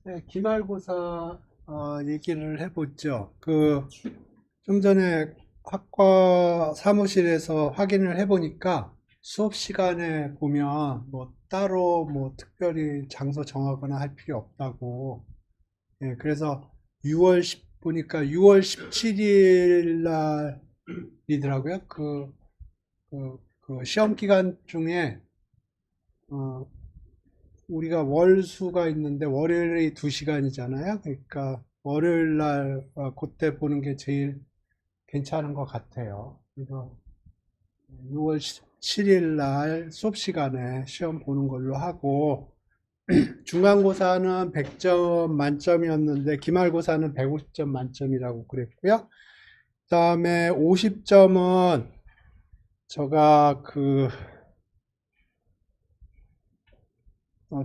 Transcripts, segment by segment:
네, 기말고사 얘기를 해보죠. 좀 전에 학과 사무실에서 확인을 해보니까 수업 시간에 보면 뭐 따로 뭐 특별히 장소 정하거나 할 필요 없다고. 예, 그래서 보니까 6월 17일 날이더라고요. 그 시험 기간 중에 어, 우리가 월수가 있는데 월요일이 2시간이잖아요. 그러니까 월요일 날 그때 보는 게 제일 괜찮은 것 같아요. 그래서 6월 7일 날 수업 시간에 시험 보는 걸로 하고 중간고사는 100점 만점이었는데 기말고사는 150점 만점이라고 그랬고요. 그다음에 50점은 제가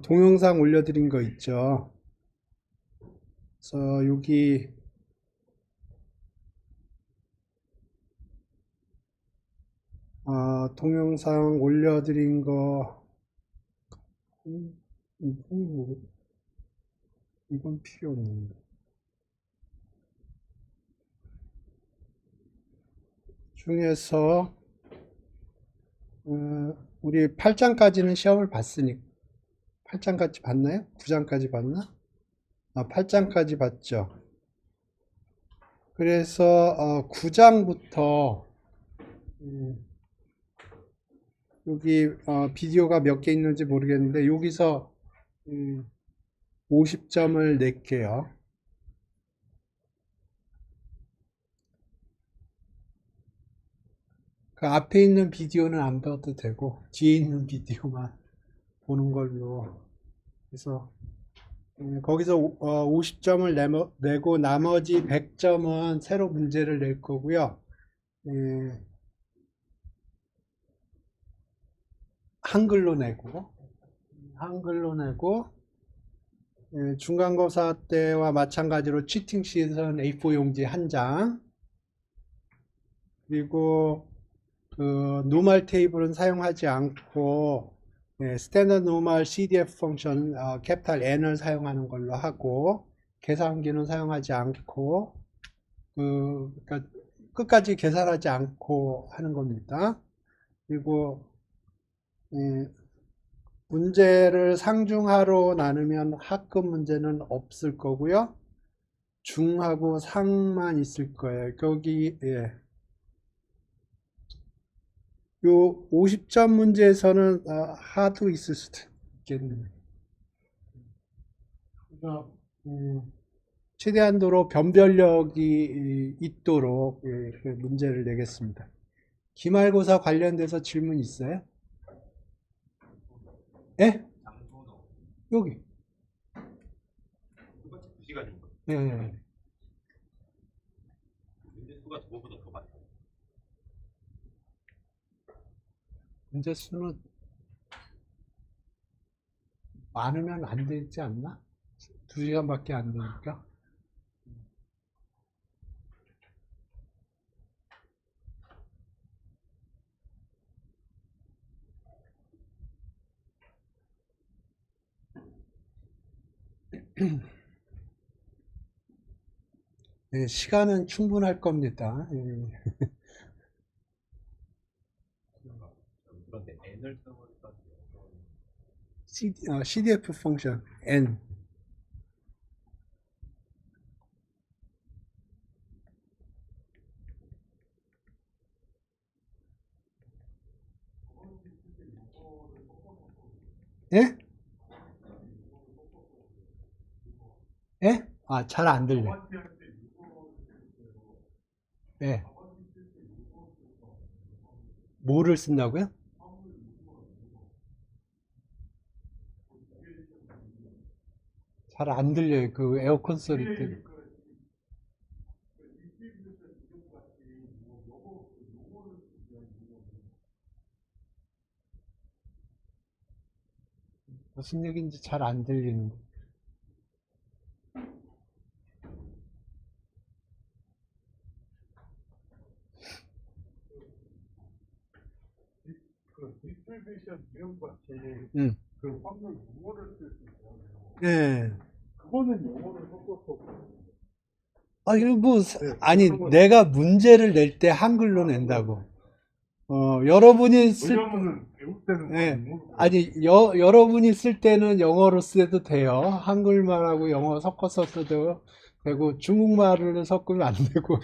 동영상 올려드린 거 있죠. 그래서 여기 동영상 올려드린 거, 이건 이건 필요 없는데. 중에서, 우리 8장까지는 시험을 봤으니까, 8장까지 봤나요? 9장까지 봤나? 8장까지 봤죠. 그래서, 9장부터, 여기, 비디오가 몇 개 있는지 모르겠는데, 여기서, 50점을 낼게요. 그 앞에 있는 비디오는 안 봐도 되고 뒤에 있는 비디오만 보는 걸로 해서 거기서 50점을 내고 나머지 100점은 새로 문제를 낼 거고요. 예, 한글로 내고 중간고사 때와 마찬가지로 치팅시트는 A4 용지 한 장, 그리고 노멀 테이블은 사용하지 않고 스탠더드 노멀 CDF 펑션 캐피탈 N을 사용하는 걸로 하고 계산기는 사용하지 않고 그러니까 끝까지 계산하지 않고 하는 겁니다. 그리고 예, 문제를 상중하로 나누면 하급 문제는 없을 거고요. 중하고 상만 있을 거예요. 거기 요 50점 문제에서는 하도 있을 수도 있겠네요. 그래서 최대한도로 변별력이 있도록 그 문제를 내겠습니다. 기말고사 관련돼서 질문 있어요? 예? 여기. 예, 예. 문제 수는 많으면 안 되지 않나? 2시간밖에 안 되니까. 예, 시간은 충분할 겁니다. 예. CDF 펑션 N. 예? 예? 잘 안 들려. 예. 뭐를 쓴다고요? 잘 안 들려요. 그 에어컨 소리 때문에. 무슨 얘기인지 잘 안 들리는데. 디스트리뷰션 이런 것 같이 응. 그 확률 무엇을 쓸 수 있어요? 예. 그거는 영어를 섞어서. 아, 이거 뭐, 네, 아니, 그런 건 내가 문제를 낼 때 한글로 낸다고. 여러분이 쓸, 왜냐면은 배울 때는 다 예, 영어로 배워. 아니, 여러분이 쓸 때는 영어로 써도 돼요. 한글말하고 영어 섞어서 써도 되고, 중국말을 섞으면 안 되고.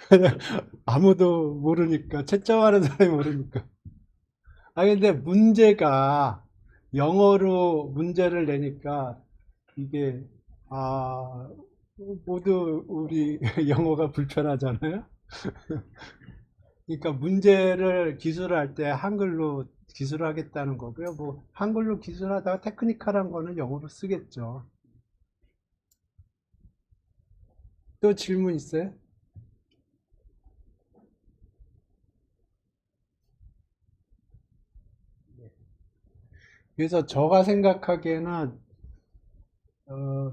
그냥 아무도 모르니까, 채점하는 사람이 모르니까. 아, 근데 문제가 영어로 문제를 내니까 이게, 아, 모두 우리 영어가 불편하잖아요? 그러니까 문제를 기술할 때 한글로 기술하겠다는 거고요. 뭐, 한글로 기술하다가 테크니컬한 거는 영어로 쓰겠죠. 또 질문 있어요? 그래서 제가 생각하기에는, 어,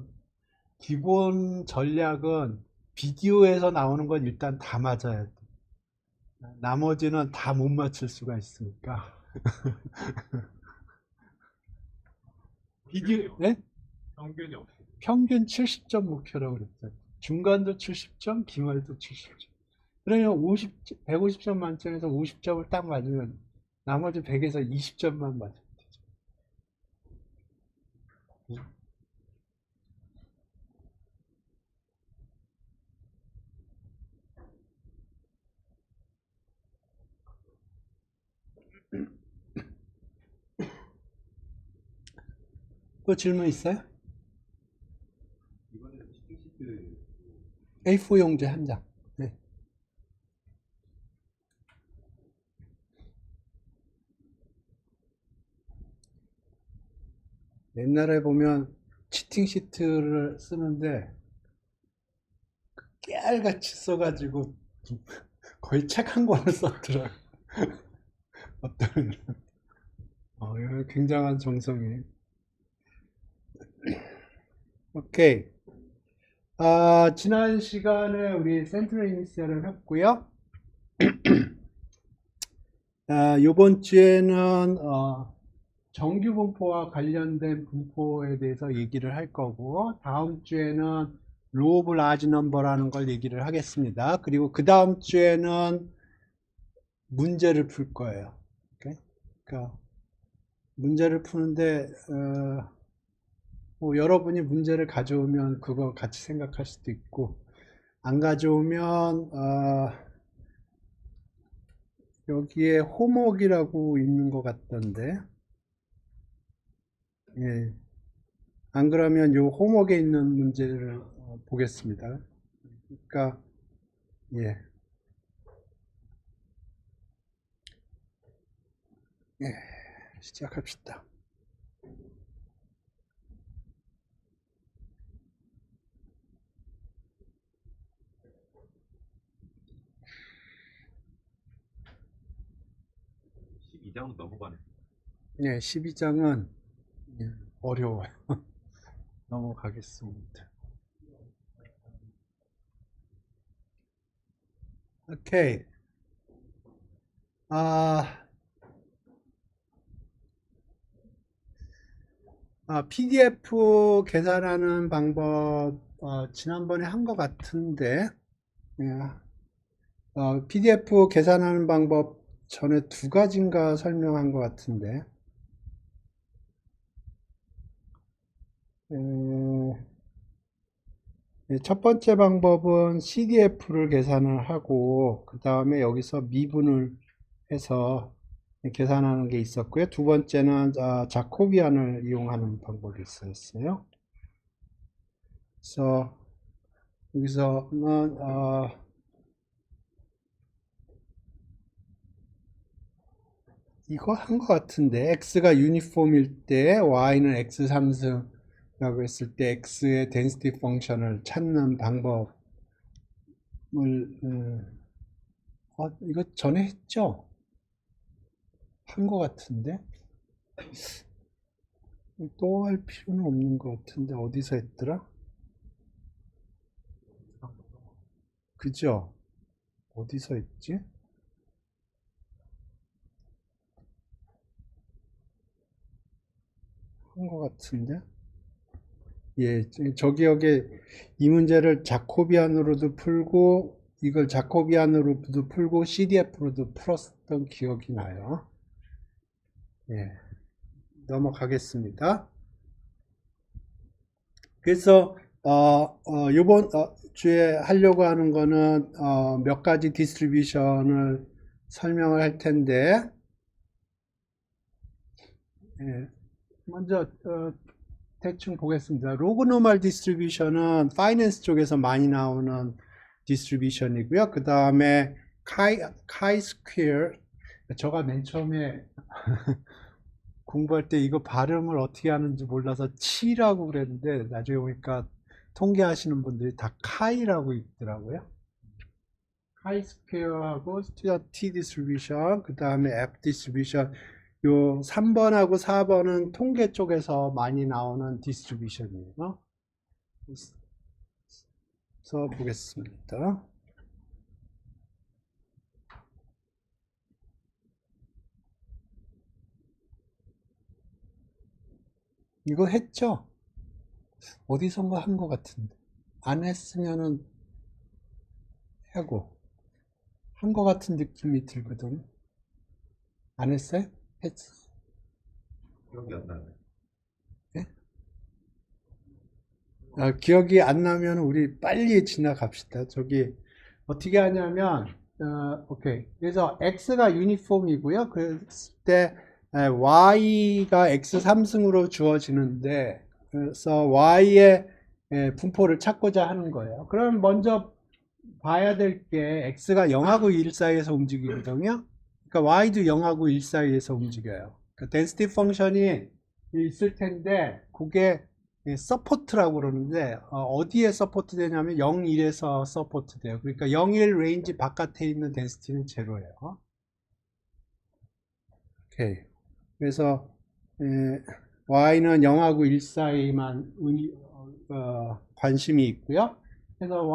기본 전략은 비디오에서 나오는 건 일단 다 맞아야 돼. 나머지는 다 못 맞출 수가 있으니까. 비디오, 네? 편견이 없어. 평균 70점 목표라고 그랬어요. 중간도 70점, 기말도 70점. 그러면 150점 만점에서 50점을 딱 맞으면 나머지 100에서 20점만 맞으면 되죠. 또 질문 있어요? 이번에 치팅 시트 A4 용지 한 장. 네. 옛날에 보면 치팅 시트를 쓰는데 깨알같이 써가지고 거의 책 한 권을 썼더라. 어떤, 이거 굉장한 정성이. 오케이. 지난 시간에 우리 센트럴 이니시얼을 했고요. 요번 주에는 정규 분포와 관련된 분포에 대해서 얘기를 할 거고, 다음 주에는 로우 오브 라지 넘버라는 걸 얘기를 하겠습니다. 그리고 그 다음 주에는 문제를 풀 거예요. 오케이? 그러니까 문제를 푸는데 뭐 여러분이 문제를 가져오면 그거 같이 생각할 수도 있고, 안 가져오면 여기에 호목이라고 있는 것 같던데, 예. 안 그러면 요 호목에 있는 문제를 보겠습니다. 그러니까 예, 예, 시작합시다. 이 장은 넘어가네. 예, 12장은 어려워요. 넘어가겠습니다. 오케이. 아, PDF 계산하는 방법 지난번에 한 것 같은데, 예, PDF 계산하는 방법 전에 두 가지인가 설명한 것 같은데, 첫 번째 방법은 CDF를 계산을 하고, 그 다음에 여기서 미분을 해서 계산하는 게 있었고요. 두 번째는 자코비안을 이용하는 방법이 있었어요. 그래서 여기서는 이거 한 것 같은데, x가 유니폼일 때 y는 x3승이라고 했을 때 x의 density 펑션을 찾는 방법을 이거 전에 했죠? 한 것 같은데 또 할 필요는 없는 것 같은데 어디서 했더라? 그죠? 어디서 했지? 한 것 같은데 예, 저 기억에 이 문제를 자코비안으로도 풀고 이걸 자코비안으로도 풀고 CDF로도 풀었던 기억이 나요. 예, 넘어가겠습니다. 그래서 요번 주에 하려고 하는 거는 몇 가지 디스트리뷰션을 설명을 할 텐데, 예, 먼저 대충 보겠습니다. 로그 노멀 디스트리뷰션은 파이낸스 쪽에서 많이 나오는 디스트리뷰션이고요. 그 다음에 카이 스퀘어, 제가 맨 처음에 공부할 때 이거 발음을 어떻게 하는지 몰라서 치라고 그랬는데 나중에 보니까 통계하시는 분들이 다 카이라고 있더라고요. 카이 스퀘어하고 T 디스트리뷰션, 그 다음에 F 디스트리뷰션, 요 3번하고 4번은 통계 쪽에서 많이 나오는 디스트리뷰션이에요. 그래서 보겠습니다. 이거 했죠? 어디선가 한 것 같은데. 안 했으면은 하고. 한 것 같은 느낌이 들거든. 안 했어요? 했어. 기억이 안 나네. 예? 기억이 안 나면 우리 빨리 지나갑시다. 저기, 어떻게 하냐면, 오케이. 그래서 X가 유니폼이고요. 그랬을 때, Y가 X 3승으로 주어지는데, 그래서 Y의 분포를 찾고자 하는 거예요. 그럼 먼저 봐야 될 게 X가 0하고 1 사이에서 움직이거든요. 그러니까 Y도 0하고 1 사이에서 움직여요. 그러니까 density 펑션이 있을 텐데 그게 서포트라고 그러는데 어디에 서포트 되냐면 0, 1에서 서포트 돼요. 그러니까 0, 1 레인지 바깥에 있는 density는 제로예요. 오케이. 그래서 Y는 0하고 1 사이만 관심이 있고요. 그래서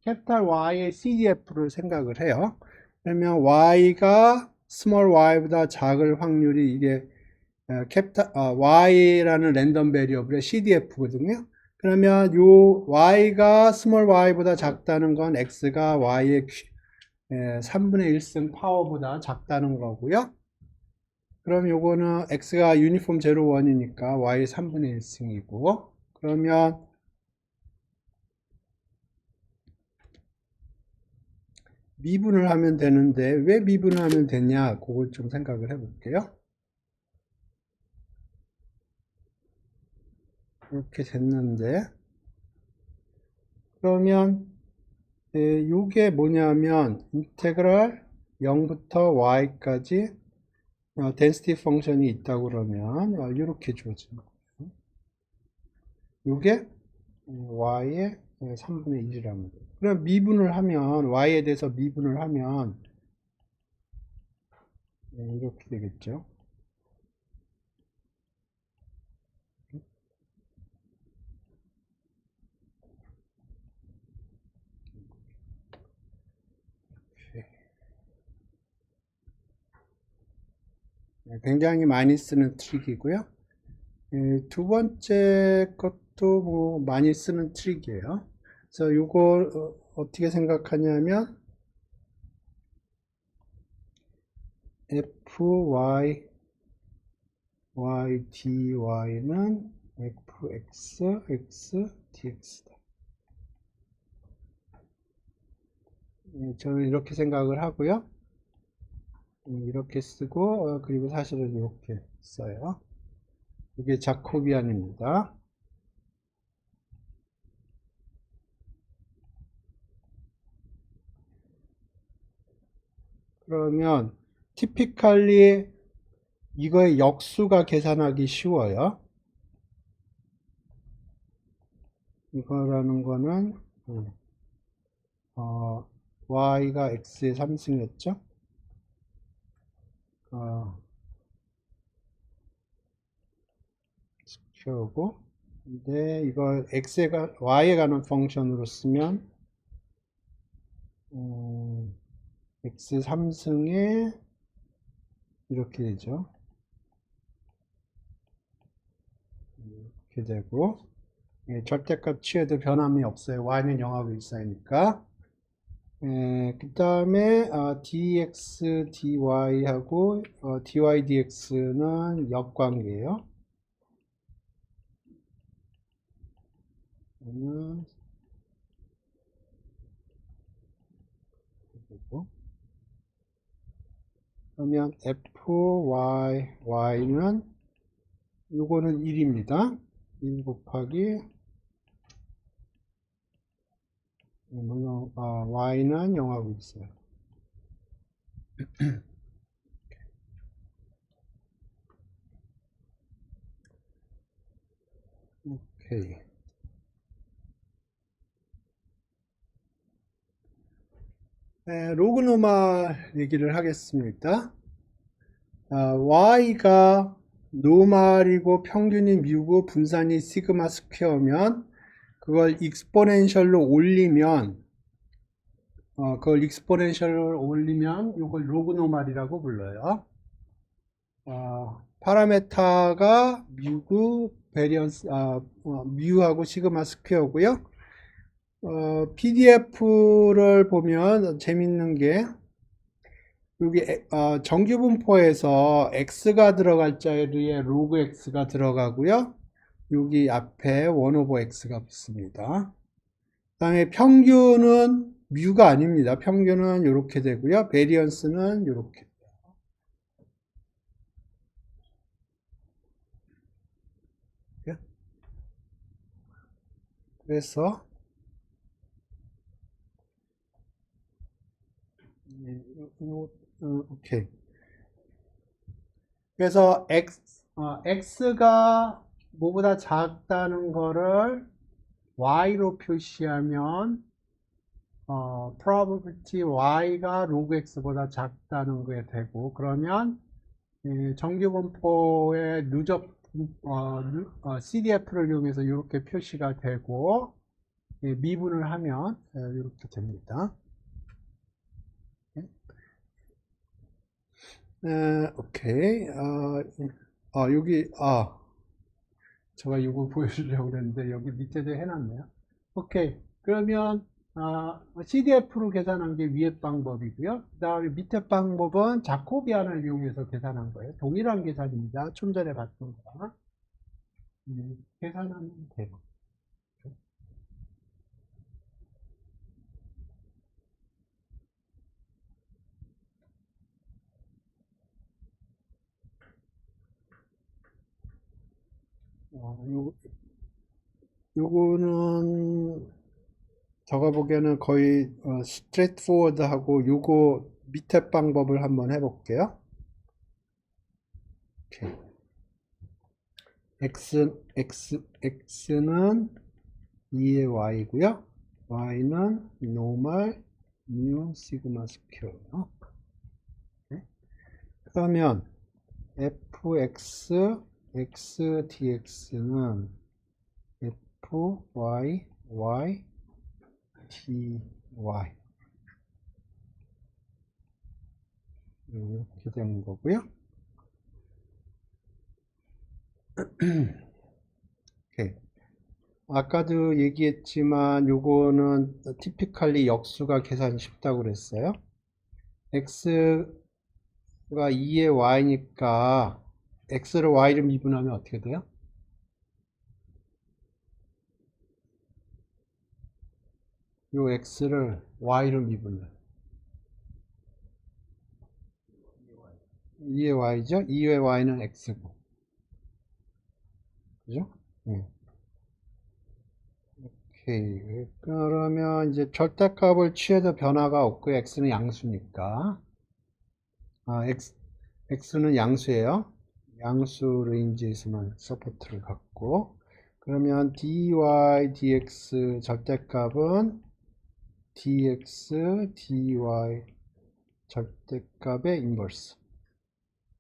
캐피탈 Y의 CDF를 생각을 해요. 그러면 Y가 스몰 y보다 작을 확률이 이게 Y라는 랜덤 베리어블의 CDF거든요. 그러면 요 Y가 스몰 y보다 작다는 건 X가 Y의 3분의 1승 파워보다 작다는 거고요. 그럼 요거는 X가 유니폼 0, 1이니까 Y 3분의 1승이고, 그러면 미분을 하면 되는데 왜 미분을 하면 되냐, 그걸 좀 생각을 해볼게요. 이렇게 됐는데, 그러면 이게 뭐냐면 인테그랄 0부터 y까지 density 펑션이 있다고 그러면 이렇게 주어진 거예요. 이게 y의 3분의 1이라는 거예요. 그럼 미분을 하면 y에 대해서 미분을 하면 이렇게 되겠죠. 굉장히 많이 쓰는 트릭이고요. 두 번째 것도 뭐 많이 쓰는 트릭이에요. 그래서 이거 어떻게 생각하냐면 fy dy는 fx x dx다. 저는 이렇게 생각을 하고요. 이렇게 쓰고 그리고 사실은 이렇게 써요. 이게 자코비안입니다. 그러면 typically 이거의 역수가 계산하기 쉬워요. 이거라는 거는 y가 x의 3승이었죠. 스퀘어고, 근데 이걸 y에 가는 펑션으로 쓰면 x 3승에 이렇게 되죠. 이렇게 되고, 예, 절대값 취해도 변함이 없어요. y는 0하고 1 사이니까. 그 다음에 dx, dy하고 dy, dx는 역관계예요. 그러면 fy는 요거는 1입니다. 1 곱하기 물론 y는 0하고 있어요. 오케이. 로그 노멀 얘기를 하겠습니다. y가 노멀이고 평균이 뮤고 분산이 시그마 스퀘어면 그걸 익스포넨셜로 올리면 이걸 로그 노멀이라고 불러요. 파라메타가 뮤고 베리언스 뮤하고 시그마 스퀘어고요. PDF를 보면 재밌는 게 여기 정규분포에서 x가 들어갈 자리에 로그 x가 들어가고요. 여기 앞에 1 오버 x가 붙습니다. 그 다음에 평균은 뮤가 아닙니다. 평균은 이렇게 되고요. 베리언스는 이렇게. 그래서 오케이. 그래서 x가 뭐보다 작다는 거를 y로 표시하면 probability y가 log x보다 작다는 게 되고, 그러면 정규분포의 누적 CDF를 이용해서 이렇게 표시가 되고, 미분을 하면 이렇게 됩니다. 오케이. 여기 제가 이거 보여주려고 그랬는데 여기 밑에도 해놨네요. 오케이. 그러면 CDF로 계산한 게 위에 방법이고요. 그 다음에 밑에 방법은 자코비안을 이용해서 계산한 거예요. 동일한 계산입니다. 좀 전에 봤던 거랑 계산하면 돼요. 요거는 제가 보기에는 거의 스트레이트 포워드하고 요거 밑에 방법을 한번 해볼게요. 오케이. x는 2의 y고요. y는 노멀 mu 시그마 스퀘어요. 그러면 fx x dx는 fy y dy 이렇게 되는 거고요. 오케이. 아까도 얘기했지만 요거는 티피컬리 역수가 계산이 쉽다고 그랬어요. x가 2의 y니까 x를 y로 미분하면 어떻게 돼요? 요 x를 y로 미분해요. 2의 y죠? 2의 y는 x고. 그죠? 네. 오케이. 그러면 이제 절대값을 취해도 변화가 없고 x는 양수니까. x는 양수예요. 양수 레인지에서만 서포트를 갖고. 그러면 dy, dx 절대값은 dx, dy 절대값의 인버스.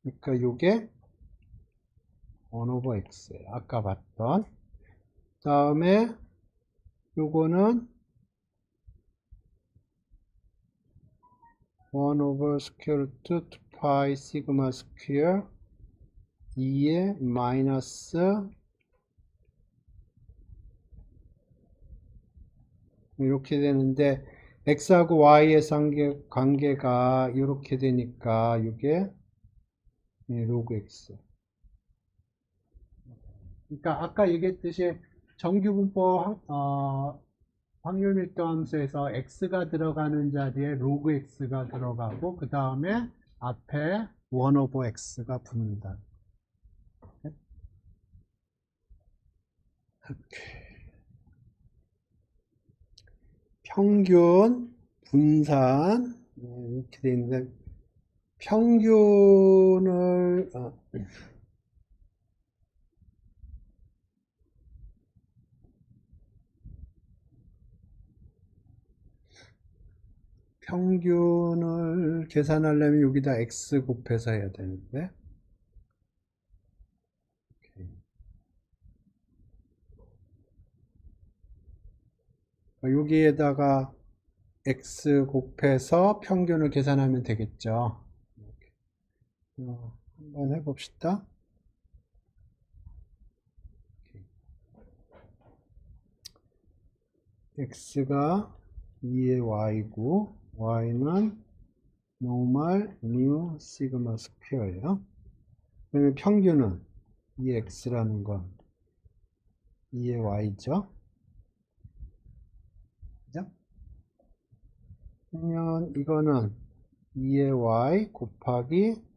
그러니까 요게 1 오버 x예요. 아까 봤던. 다음에 요거는 1 오버 스퀘어 루트 2파이 시그마 스퀘어 2의 마이너스 이렇게 되는데 x하고 y의 관계가 이렇게 되니까 이게 로그 x. 그러니까 아까 얘기했듯이 정규분법 확률 밀도함수에서 x가 들어가는 자리에 로그 x가 들어가고 그 다음에 앞에 1 over x가 붙는다. 평균, 분산 이렇게 돼 있는데 평균을 평균을 계산하려면 여기다 x 곱해서 해야 되는데 여기에다가 x 곱해서 평균을 계산하면 되겠죠. 한번 해봅시다. x가 2의 y고 y는 노멀 mu 시그마 스퀘어예요. 그러면 평균은 이 x라는 건 2의 y죠. 그죠? 그러면 이거는 2의 y 곱하기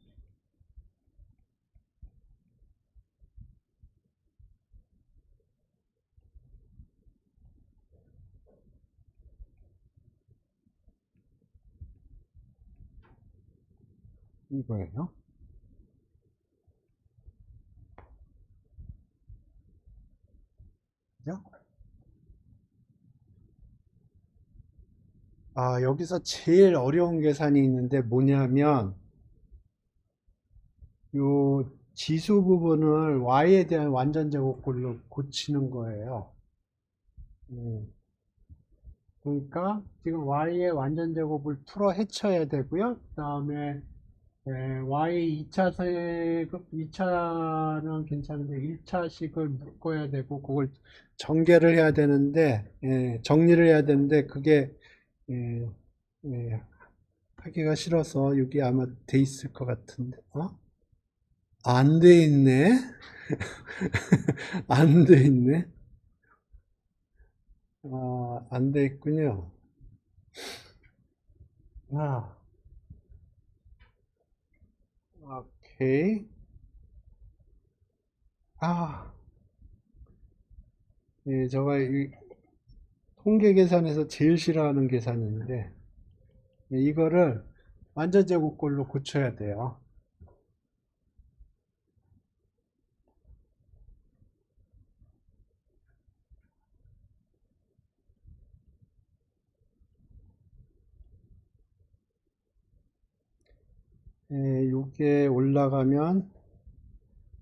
이거예요. 그죠? 여기서 제일 어려운 계산이 있는데 뭐냐면 요 지수 부분을 y에 대한 완전 제곱꼴로 고치는 거예요. 그러니까 지금 y의 완전 제곱을 풀어 헤쳐야 되고요. 그 다음에 y 2차는 괜찮은데 1차식을 묶어야 되고 그걸 전개를 해야 되는데 정리를 해야 되는데 그게 예, 하기가 싫어서 여기 아마 돼 있을 것 같은데 안 돼 있네. 안 돼 있네. 안 돼 있군요. 오케이. 저가 이 통계 계산에서 제일 싫어하는 계산인데 이거를 완전 제곱꼴로 고쳐야 돼요. 요게 올라가면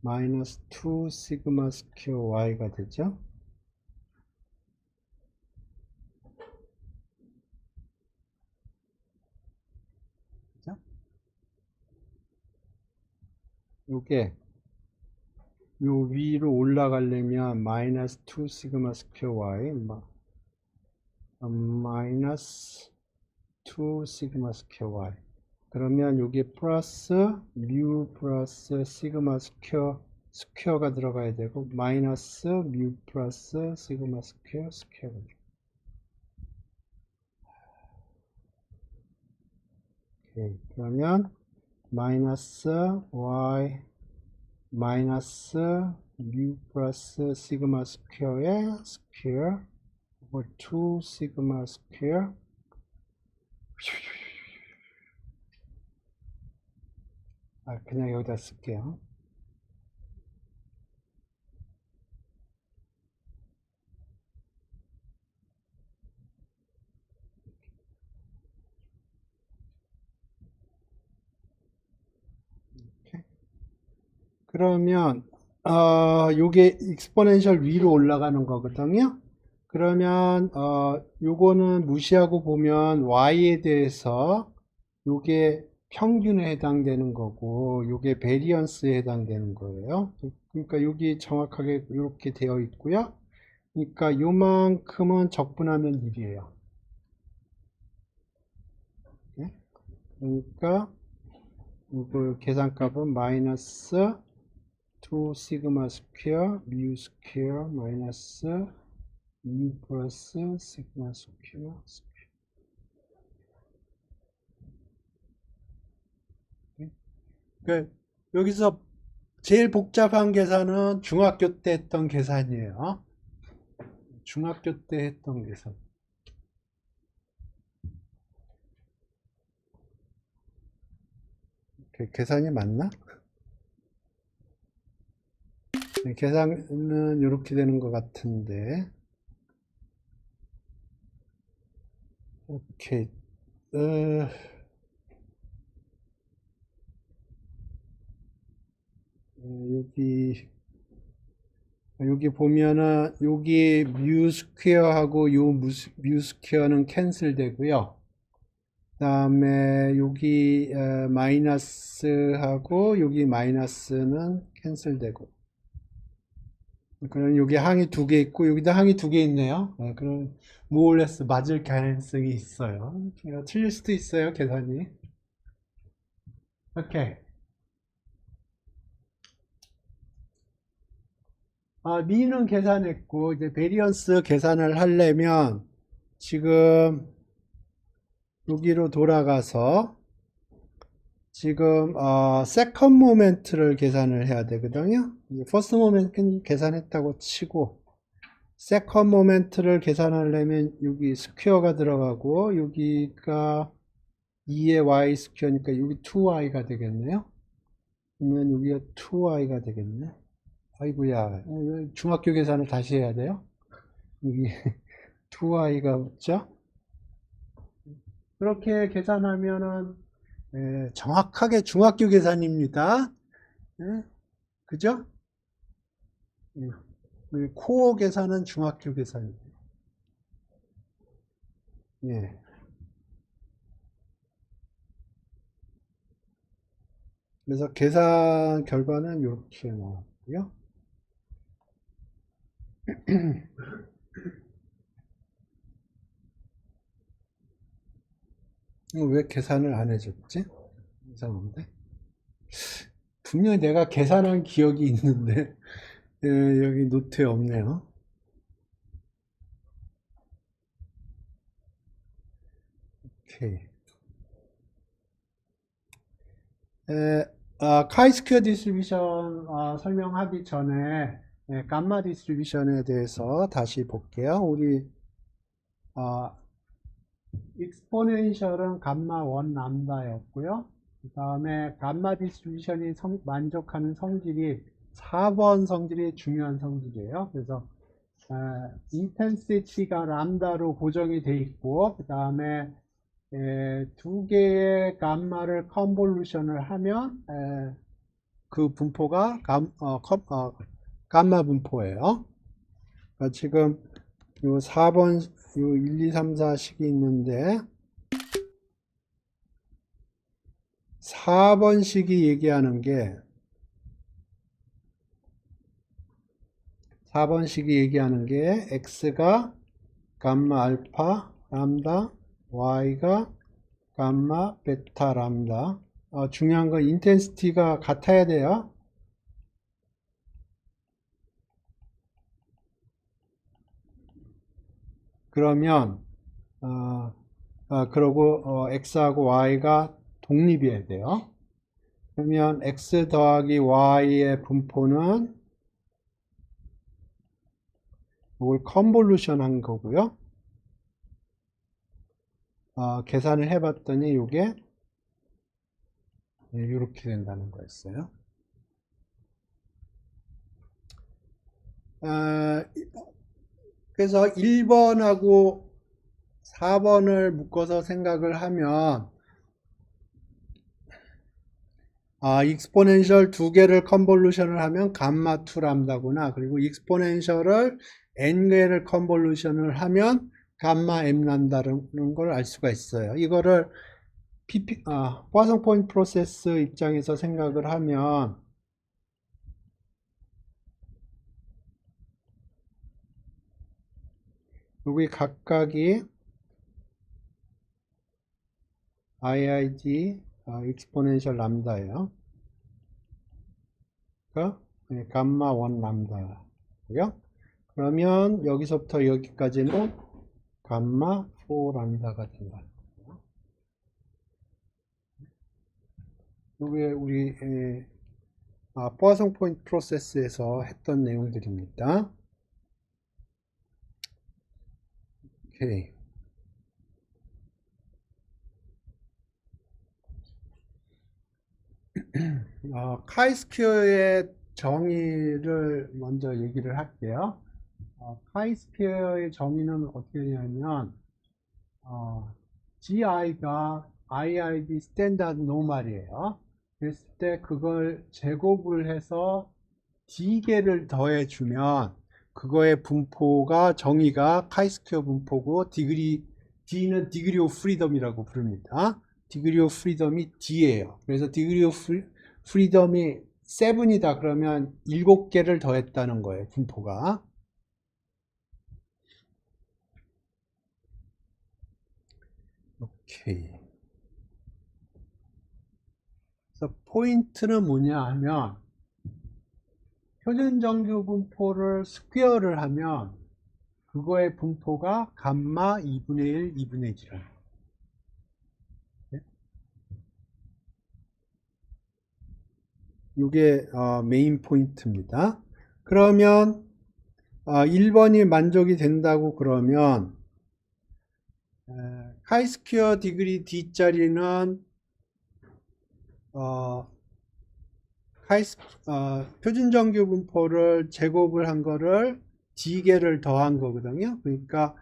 마이너스 2 시그마 스퀘어 y가 되죠. 그죠? 요게 요 위로 올라가려면 마이너스 2 시그마 스퀘어 y 마이너스 2 시그마 스퀘어 y 그러면 여기 플러스 뮤 플러스 시그마 스퀘어가 들어가야 되고 마이너스 뮤 플러스 시그마 스퀘어가 오케이. 그러면 마이너스 y 마이너스 뮤 플러스 시그마 스퀘어의 스퀘어 2 시그마 스퀘어 그냥 여기다 쓸게요. 그러면 요게 익스포넨셜 위로 올라가는 거거든요. 그러면 요거는 무시하고 보면 y에 대해서 요게 평균에 해당되는 거고 요게 베리언스에 해당되는 거예요. 그러니까 여기 정확하게 이렇게 되어 있고요. 그러니까 요만큼은 적분하면 1이에요. 그러니까 이걸 계산값은 마이너스 2 시그마 스퀘어 뮤 스퀘어 마이너스 2 플러스 시그마 스퀘어 그 여기서 제일 복잡한 계산은 중학교 때 했던 계산이에요. 중학교 때 했던 계산. 계산이 맞나? 네, 계산은 이렇게 되는 것 같은데. 오케이. 여기 보면은 여기 뮤 스퀘어하고 요 뮤 스퀘어는 캔슬 되고요. 그다음에 여기 마이너스하고 여기 마이너스는 캔슬 되고. 그럼 여기 항이 두 개 있고 여기도 항이 두 개 있네요. 그럼 모어레스 맞을 가능성이 있어요. 틀릴 수도 있어요, 계산이. 오케이. 미는 계산했고 이제 베리언스 계산을 하려면 지금 여기로 돌아가서 지금 세컨 모멘트를 계산을 해야 되거든요. 퍼스트 모멘트는 계산했다고 치고 세컨 모멘트를 계산하려면 여기 스퀘어가 들어가고 여기가 2의 y 스퀘어니까 여기 2y가 되겠네요. 그러면 여기가 2y가 되겠네. 아이고야, 중학교 계산을 다시 해야 돼요. 여기 2y가 없죠. 그렇게 계산하면은 정확하게 중학교 계산입니다. 그죠? 코어 계산은 중학교 계산입니다. 예. 그래서 계산 결과는 이렇게 나왔고요. 왜 계산을 안 해줬지? 이상한데? 분명히 내가 계산한 기억이 있는데 여기 노트에 없네요. 오케이. 카이스퀘어 디스트리뷰션 설명하기 전에 감마 디스트리뷰션에 대해서 다시 볼게요. 우리 익스포넨셜은 감마 1 람다였고요. 그 다음에 감마 디스트리뷰션이 만족하는 성질이 4번 성질이 중요한 성질이에요. 그래서 인텐시티가 람다로 고정이 돼 있고 그 다음에 두 개의 감마를 컨볼루션을 하면 그 분포가 감마 분포예요. 그러니까 지금 요 4번 요 1, 2, 3, 4식이 있는데 4번식이 얘기하는 게 4번식이 얘기하는 게 x가 감마 알파 람다 y가 감마 베타 람다. 중요한 건 인텐시티가 같아야 돼요. 그러면 그러고 x하고 y가 독립이어야 돼요. 그러면 x 더하기 y의 분포는 이걸 컨볼루션 한 거고요. 계산을 해봤더니 이게 이렇게 된다는 거였어요. 그래서 1번하고 4번을 묶어서 생각을 하면 익스포넨셜 두 개를 컨볼루션을 하면 감마 2 람다구나. 그리고 익스포넨셜을 n개를 컨볼루션을 하면 감마 m 람다라는 걸 알 수가 있어요. 이거를 포아송 포인트 프로세스 입장에서 생각을 하면 여기 각각이 IIG 익스포넨셜 람다예요. 그러니까 감마 1 람다고요. 그러면 여기서부터 여기까지는 감마 4 람다가 된다. 이게 우리 포아송 포인트 프로세스에서 했던 내용들입니다. 오케이. 카이스퀘어의 정의를 먼저 얘기를 할게요. 카이스퀘어의 정의는 어떻게 되냐면 GI가 IID 스탠다드 노멀이에요. 그랬을 때 그걸 제곱을 해서 D개를 더해주면 그거의 분포가 정의가 카이스퀘어 분포고 D는 디그리 오브 프리덤이라고 부릅니다. 디그리 오브 프리덤이 D예요. 그래서 디그리 오브 프리덤이 7이다 그러면 7개를 더했다는 거예요. 분포가. 오케이. 그래서 포인트는 뭐냐 하면 표준 정규 분포를 스퀘어를 하면 그거의 분포가 감마 2분의 1, 2분의 1이라. 이게 메인 포인트입니다. 그러면 1번이 만족이 된다고 그러면 카이스퀘어 디그리 D짜리는 표준 정규 분포를 제곱을 한 거를 D개를 더한 거거든요. 그러니까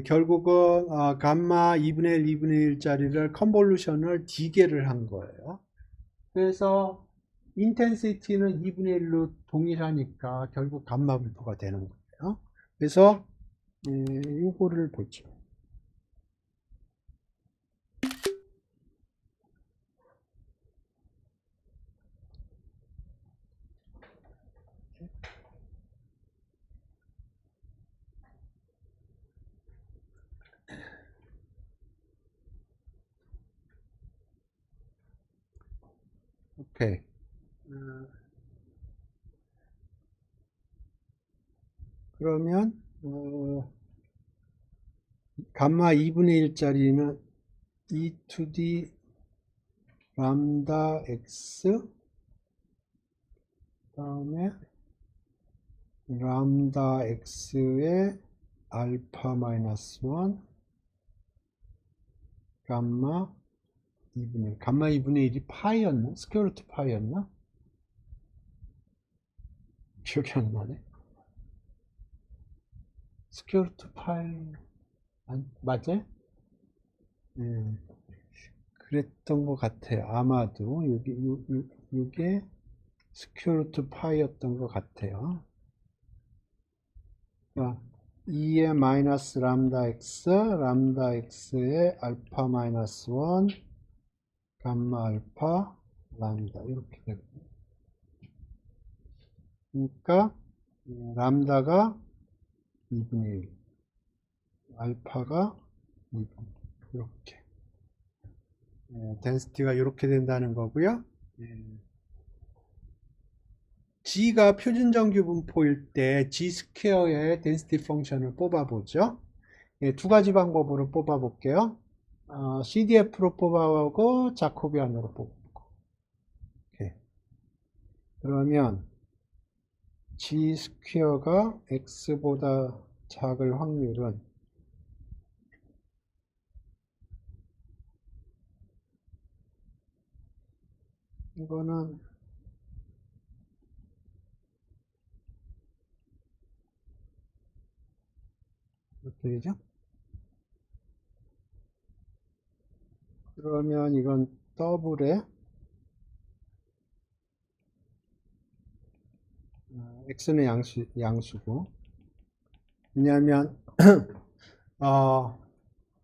결국은 감마 2분의 1, 2분의 1짜리를 컨볼루션을 D개를 한 거예요. 그래서 인텐시티는 2분의 1로 동일하니까 결국 감마 분포가 되는 거예요. 그래서 이거를 보죠. 오케이. 그러면 감마 2분의 1짜리는 e to the 람다 x 다음에 람다 x의 알파 마이너스 1 감마 2분의 1 감마 2분의 1이 파이였나? 스퀘어 루트 파이였나? 기억이 안 나네. 스퀘어 루트 파이 맞아요? 네. 그랬던 것 같아요. 아마도 이게 스퀘어 루트 파이였던 것 같아요. 2의 마이너스 람다 x의 알파 마이너스 1 감마 알파 람다 이렇게 되고 그러니까 람다가 2분의 1 알파가 2분의 1 이렇게 덴시티가 이렇게 된다는 거고요. G가 표준정규 분포일 때 G 스퀘어의 덴시티 펑션을 뽑아보죠. 두 가지 방법으로 뽑아볼게요. CDF로 뽑아보고 자코비안으로 뽑고. 그러면 G 스퀘어가 X보다 작을 확률은 이거는 어떻게 되죠? 그러면 이건 더블에 x는 양수고 왜냐하면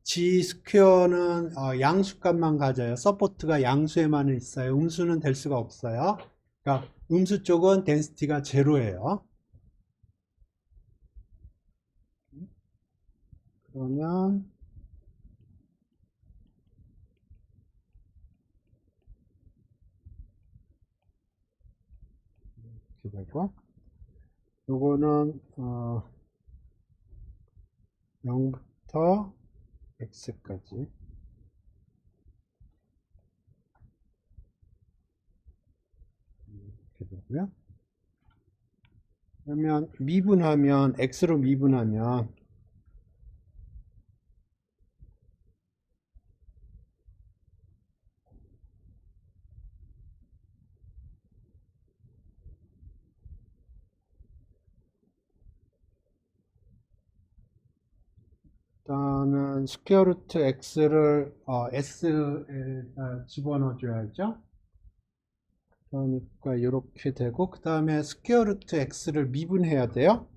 g 스퀘어는 양수값만 가져요. 서포트가 양수에만 있어요. 음수는 될 수가 없어요. 그러니까 음수 쪽은 덴시티가 제로예요. 그러면 이렇게 되고, 요거는 0부터 x까지 이렇게 되고요. 그러면 미분하면 x로 미분하면 일단은 스퀘어 루트 x를 s에 집어넣어 줘야죠. 그러니까 이렇게 되고, 그 다음에 스퀘어 루트 x를 미분해야 돼요.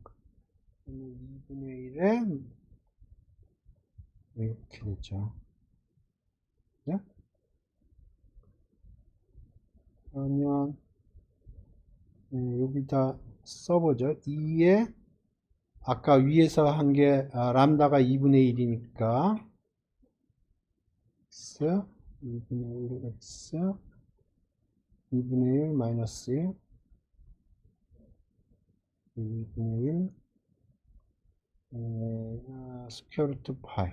2분의 1에 이렇게 되죠. 네? 그러면 여기다 써보죠. 2에 아까 위에서 한 게 람다가 2분의 1이니까 x 2분의 1 x 2분의 1 마이너스 1 2분의 1 스퀘어 루트 파이.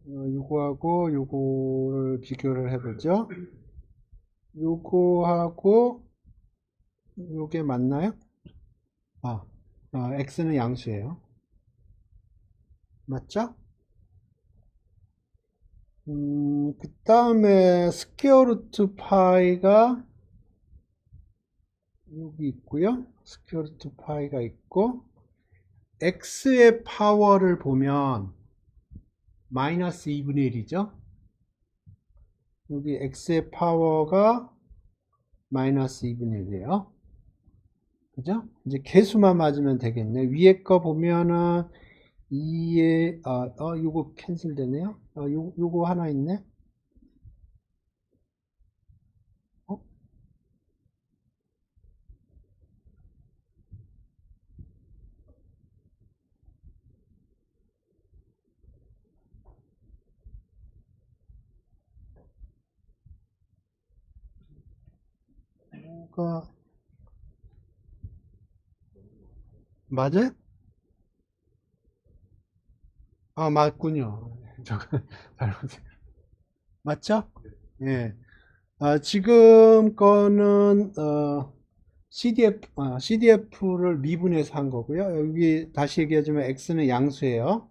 요거하고 요거를 비교를 해보죠. 요거하고 요게 맞나요? x는 양수예요. 맞죠? 그 다음에 스퀘어 루트 파이가 여기 있고요. 스퀘어 루트 파이가 있고, x의 파워를 보면 마이너스 2분의 1이죠. 여기 x의 파워가 마이너스 2분의 1이에요. 그죠? 이제 개수만 맞으면 되겠네. 위에 거 보면은 2에 요거 캔슬 되네요. 요거 하나 있네. 어? 뭐가 맞아요? 맞군요. 저거 잘못 맞죠? 예. 지금 거는 CDF를 미분해서 한 거고요. 여기 다시 얘기하자면 x는 양수예요.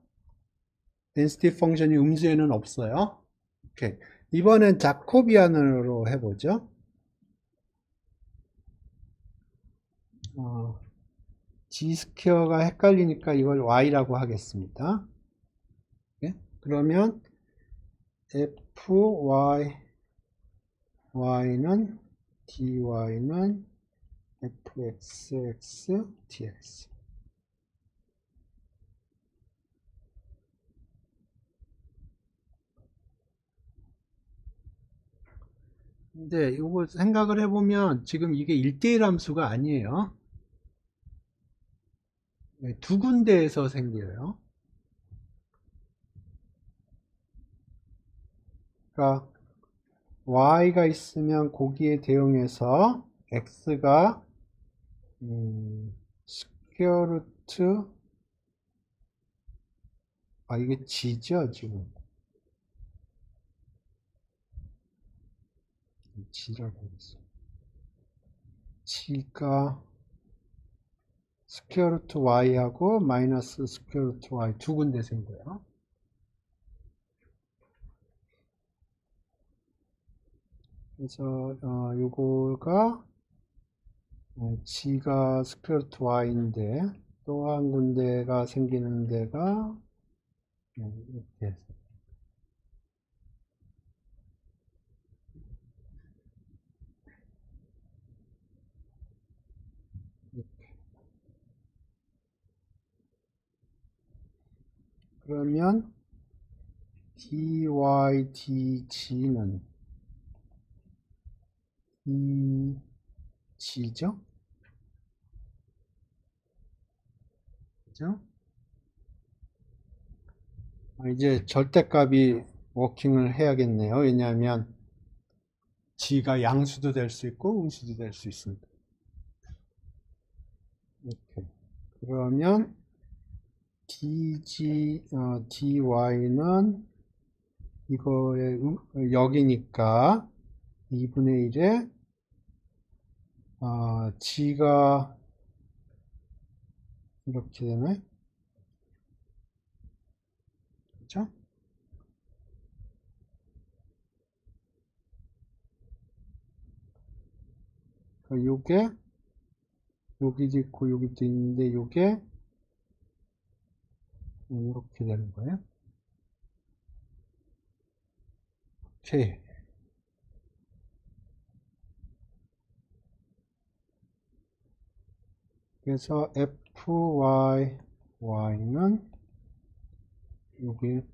density 펑션이 음수에는 없어요. 오케이. 이번엔 자코비안으로 해보죠. g 스퀘어가 헷갈리니까 이걸 y라고 하겠습니다. 예? 그러면 y는 dy는 fxx dx. 근데 이거 생각을 해보면 지금 이게 1대1 함수가 아니에요. 네, 두 군데에서 생겨요. 그러니까 y가 있으면 거기에 대응해서 x가 스퀘어 루트 이게 g죠 지금. g라고 했어. g가 스퀘어 루트 y하고 마이너스 스퀘어 루트 y 두 군데 생겨요. 그래서 요거가 g가 스퀘어 루트 y인데 또 한 군데가 생기는 데가 이렇게 그러면 dy dg는 dg죠? 그죠? 이제 절대값이 워킹을 해야겠네요. 왜냐하면 g가 양수도 될 수 있고 음수도 될 수 있습니다. 이렇게. 그러면 dy는 이거의 여기니까 2분의 1에 g가 이렇게 되네. 그렇죠? 요게 여기도 있고 여기도 있는데 요게 이렇게 되는 거예요. 오케이. 그래서 fy는 여기 1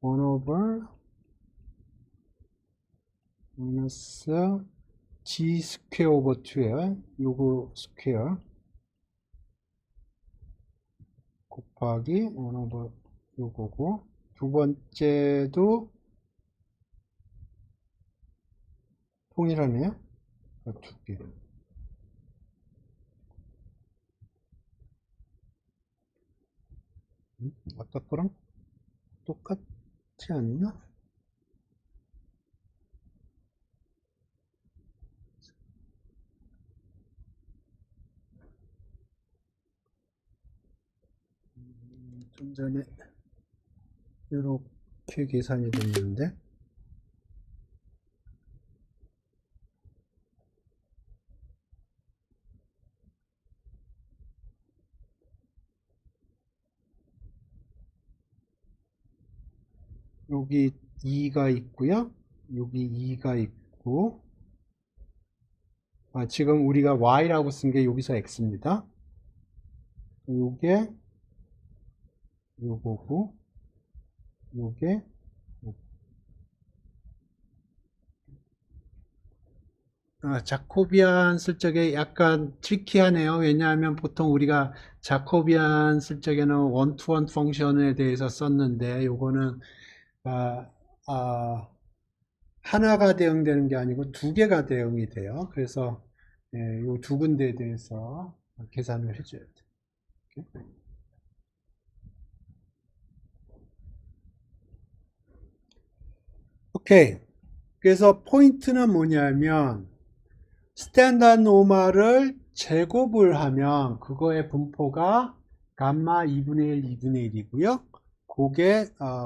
over 마이너스 g 스퀘어 오버 2에 요거 스퀘어 곱하기 1 over 요거고 두 번째도 통일하네요. 두 개. 아까 거랑 똑같지 않나? 좀 전에 이렇게 계산이 됐는데 여기 2가 있고요. 여기 2가 있고 지금 우리가 y라고 쓴 게 여기서 x입니다. 요게 요거고 요게 자코비안 쓸 적에 약간 트리키하네요. 왜냐하면 보통 우리가 자코비안 쓸 적에는 원투원 펑션에 대해서 썼는데 요거는 하나가 대응되는 게 아니고 두 개가 대응이 돼요. 그래서 요 두 군데에 대해서 계산을 해줘야 돼요. 오케이. 그래서 포인트는 뭐냐면 스탠다드 노멀을 제곱을 하면 그거의 분포가 감마 2분의 1, 2분의 1이고요. 그게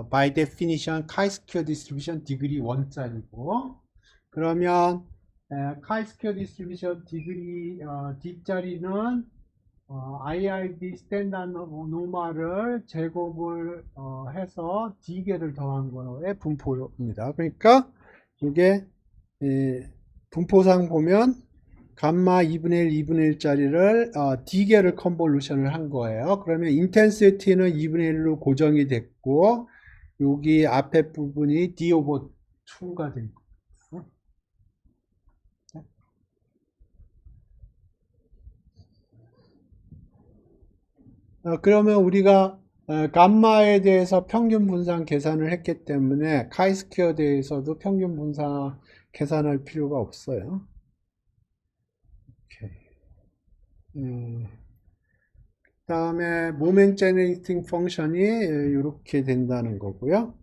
by definition chi-square distribution 디그리 1짜리고 그러면 chi-square distribution 디그리 D짜리는 IID 스탠다드 노멀을 제곱을 해서 D개를 더한 거의 분포입니다. 그러니까 이게 분포상 보면 감마 2분의 1, 2분의 1짜리를 D개를 컨볼루션을 한 거예요. 그러면 인텐시티는 2분의 1로 고정이 됐고 여기 앞에 부분이 D 오버 2가 된 거예요. 그러면 우리가 감마에 대해서 평균 분산 계산을 했기 때문에 카이스퀘어에 대해서도 평균 분산 계산할 필요가 없어요. 다음에 모멘 제너레이팅 펑션이 이렇게 된다는 거고요.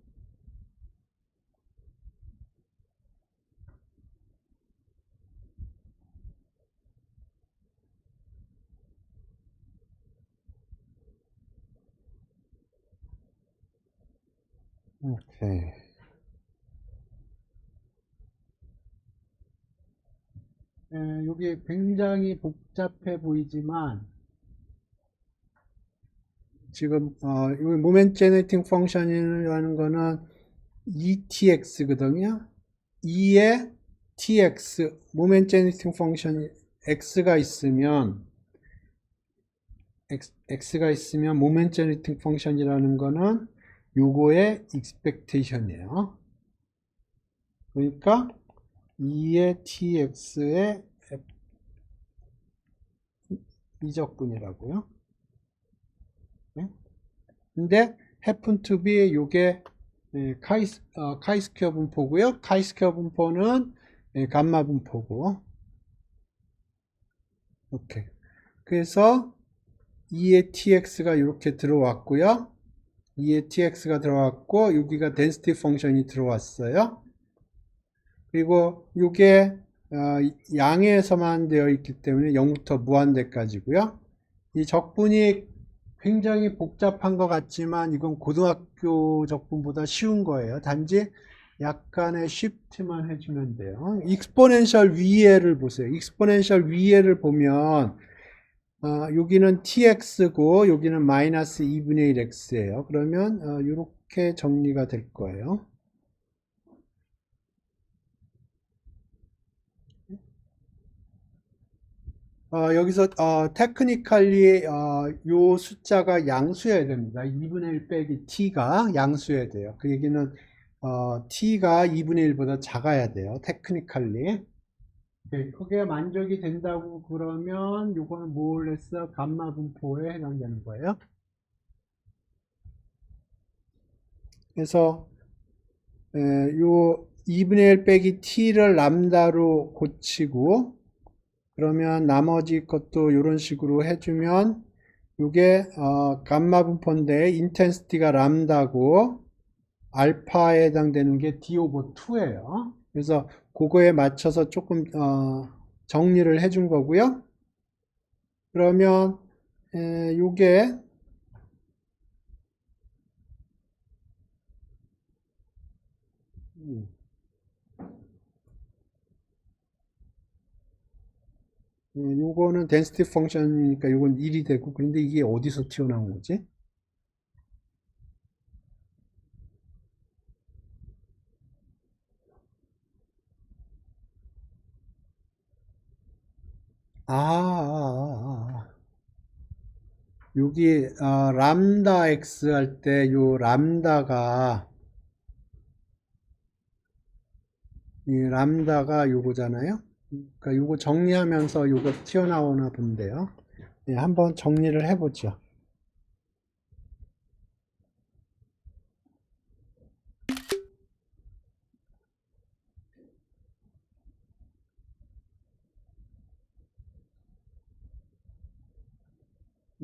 오케이. 여기 굉장히 복잡해 보이지만 지금 이 모멘 제너레이팅 펑션이라는 거는 ETX거든요. E에 TX 모멘 제너레이팅 펑션이 X가 있으면 모멘 제너레이팅 펑션이라는 거는 요거의 expectation이에요. 그러니까 2의 tx의 미적분이라고요. 네? 근데 happen to be 요게 카이스퀘어 분포고요. 카이스퀘어 분포는 감마 분포고. 오케이. 그래서 2의 tx가 이렇게 들어왔고요. 2의 tx가 들어왔고 여기가 density 펑션이 들어왔어요. 그리고 이게 양에서만 되어 있기 때문에 0부터 무한대까지고요. 이 적분이 굉장히 복잡한 것 같지만 이건 고등학교 적분보다 쉬운 거예요. 단지 약간의 쉬프트만 해주면 돼요. 익스포넨셜 위에를 보세요. 익스포넨셜 위에를 보면 여기는 tx고 여기는 마이너스 2분의 1 x예요. 그러면 이렇게 정리가 될 거예요. 여기서 테크니컬리 요 숫자가 양수여야 됩니다. 2분의 1 빼기 t가 양수여야 돼요. 그 얘기는 t가 2분의 1보다 작아야 돼요. 테크니컬리. 그게 만족이 된다고 그러면 요거는 모레스 감마 분포에 해당되는 거예요. 그래서 요 2분의 1 빼기 t를 람다로 고치고 그러면 나머지 것도 이런 식으로 해주면 이게 감마 분포인데 인텐시티가 람다고 알파에 해당되는 게 d 오버 2예요. 그래서 그거에 맞춰서 조금 정리를 해준 거고요. 그러면 요게 요거는 density 펑션이니까 요건 1이 되고 그런데 이게 어디서 튀어나온 거지? 여기 람다 x 할 때 요 람다가 이 람다가 요거잖아요. 그러니까 요거 정리하면서 요거 튀어나오나 본데요. 네, 한번 정리를 해보죠.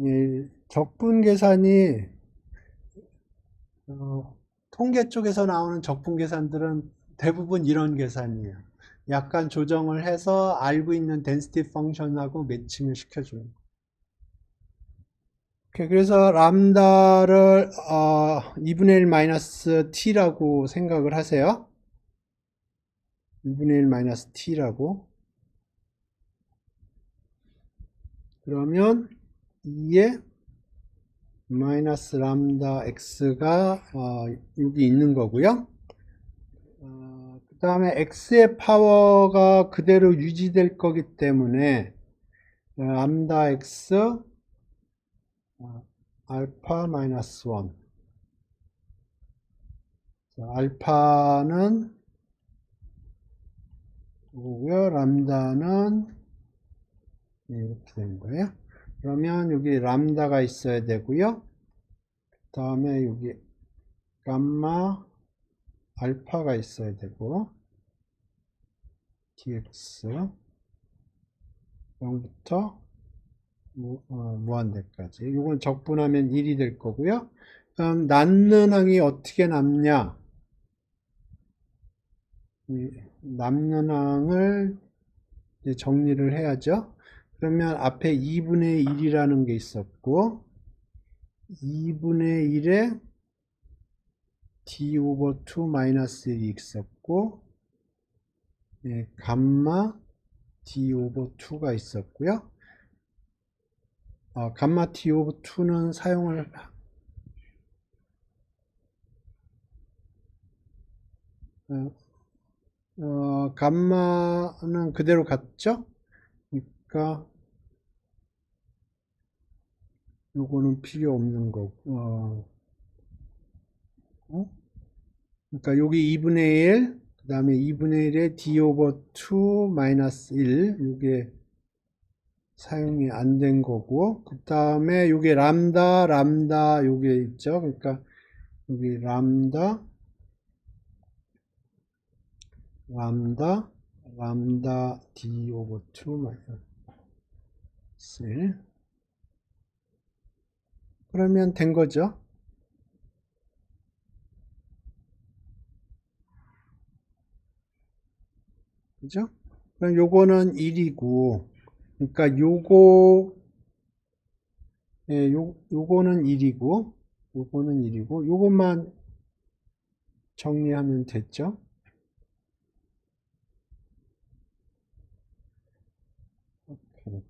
이 적분 계산이 통계 쪽에서 나오는 적분 계산들은 대부분 이런 계산이에요. 약간 조정을 해서 알고 있는 density 펑션하고 매칭을 시켜줘요. 그래서 람다를 2분의 1 마이너스 t라고 생각을 하세요. 2분의 1 마이너스 t라고. 그러면 2에 마이너스 람다 x가 여기 있는 거고요. 그 다음에 x의 파워가 그대로 유지될 거기 때문에 람다 x 알파 마이너스 1 알파는 오고요. 람다는 이렇게 되는 거예요. 그러면 여기 람다가 있어야 되고요. 그 다음에 여기 감마 알파가 있어야 되고 dx 0부터 무한대까지. 이건 적분하면 1이 될 거고요. 그럼 남는 항이 어떻게 남냐? 남는 항을 정리를 해야죠. 그러면 앞에 2분의 1이라는 게 있었고 2분의 1에 d 오버 2 마이너스 1이 있었고 감마 d 오버 2가 있었고요. 감마 d 오버 2는 사용을 감마는 그대로 갔죠? 그러니까 요거는 필요 없는 거고 그러니까 여기 2분의 1 그 다음에 2분의 1에 d 오버 2 마이너스 1 요게 사용이 안 된 거고, 그 다음에 요게 람다 요게 있죠. 그러니까 여기 람다 d over 2 마이너스 1 그러면 된 거죠. 그죠? 그럼 요거는 1이고, 그러니까 예, 요거는 1이고, 요것만 정리하면 됐죠? 오케이.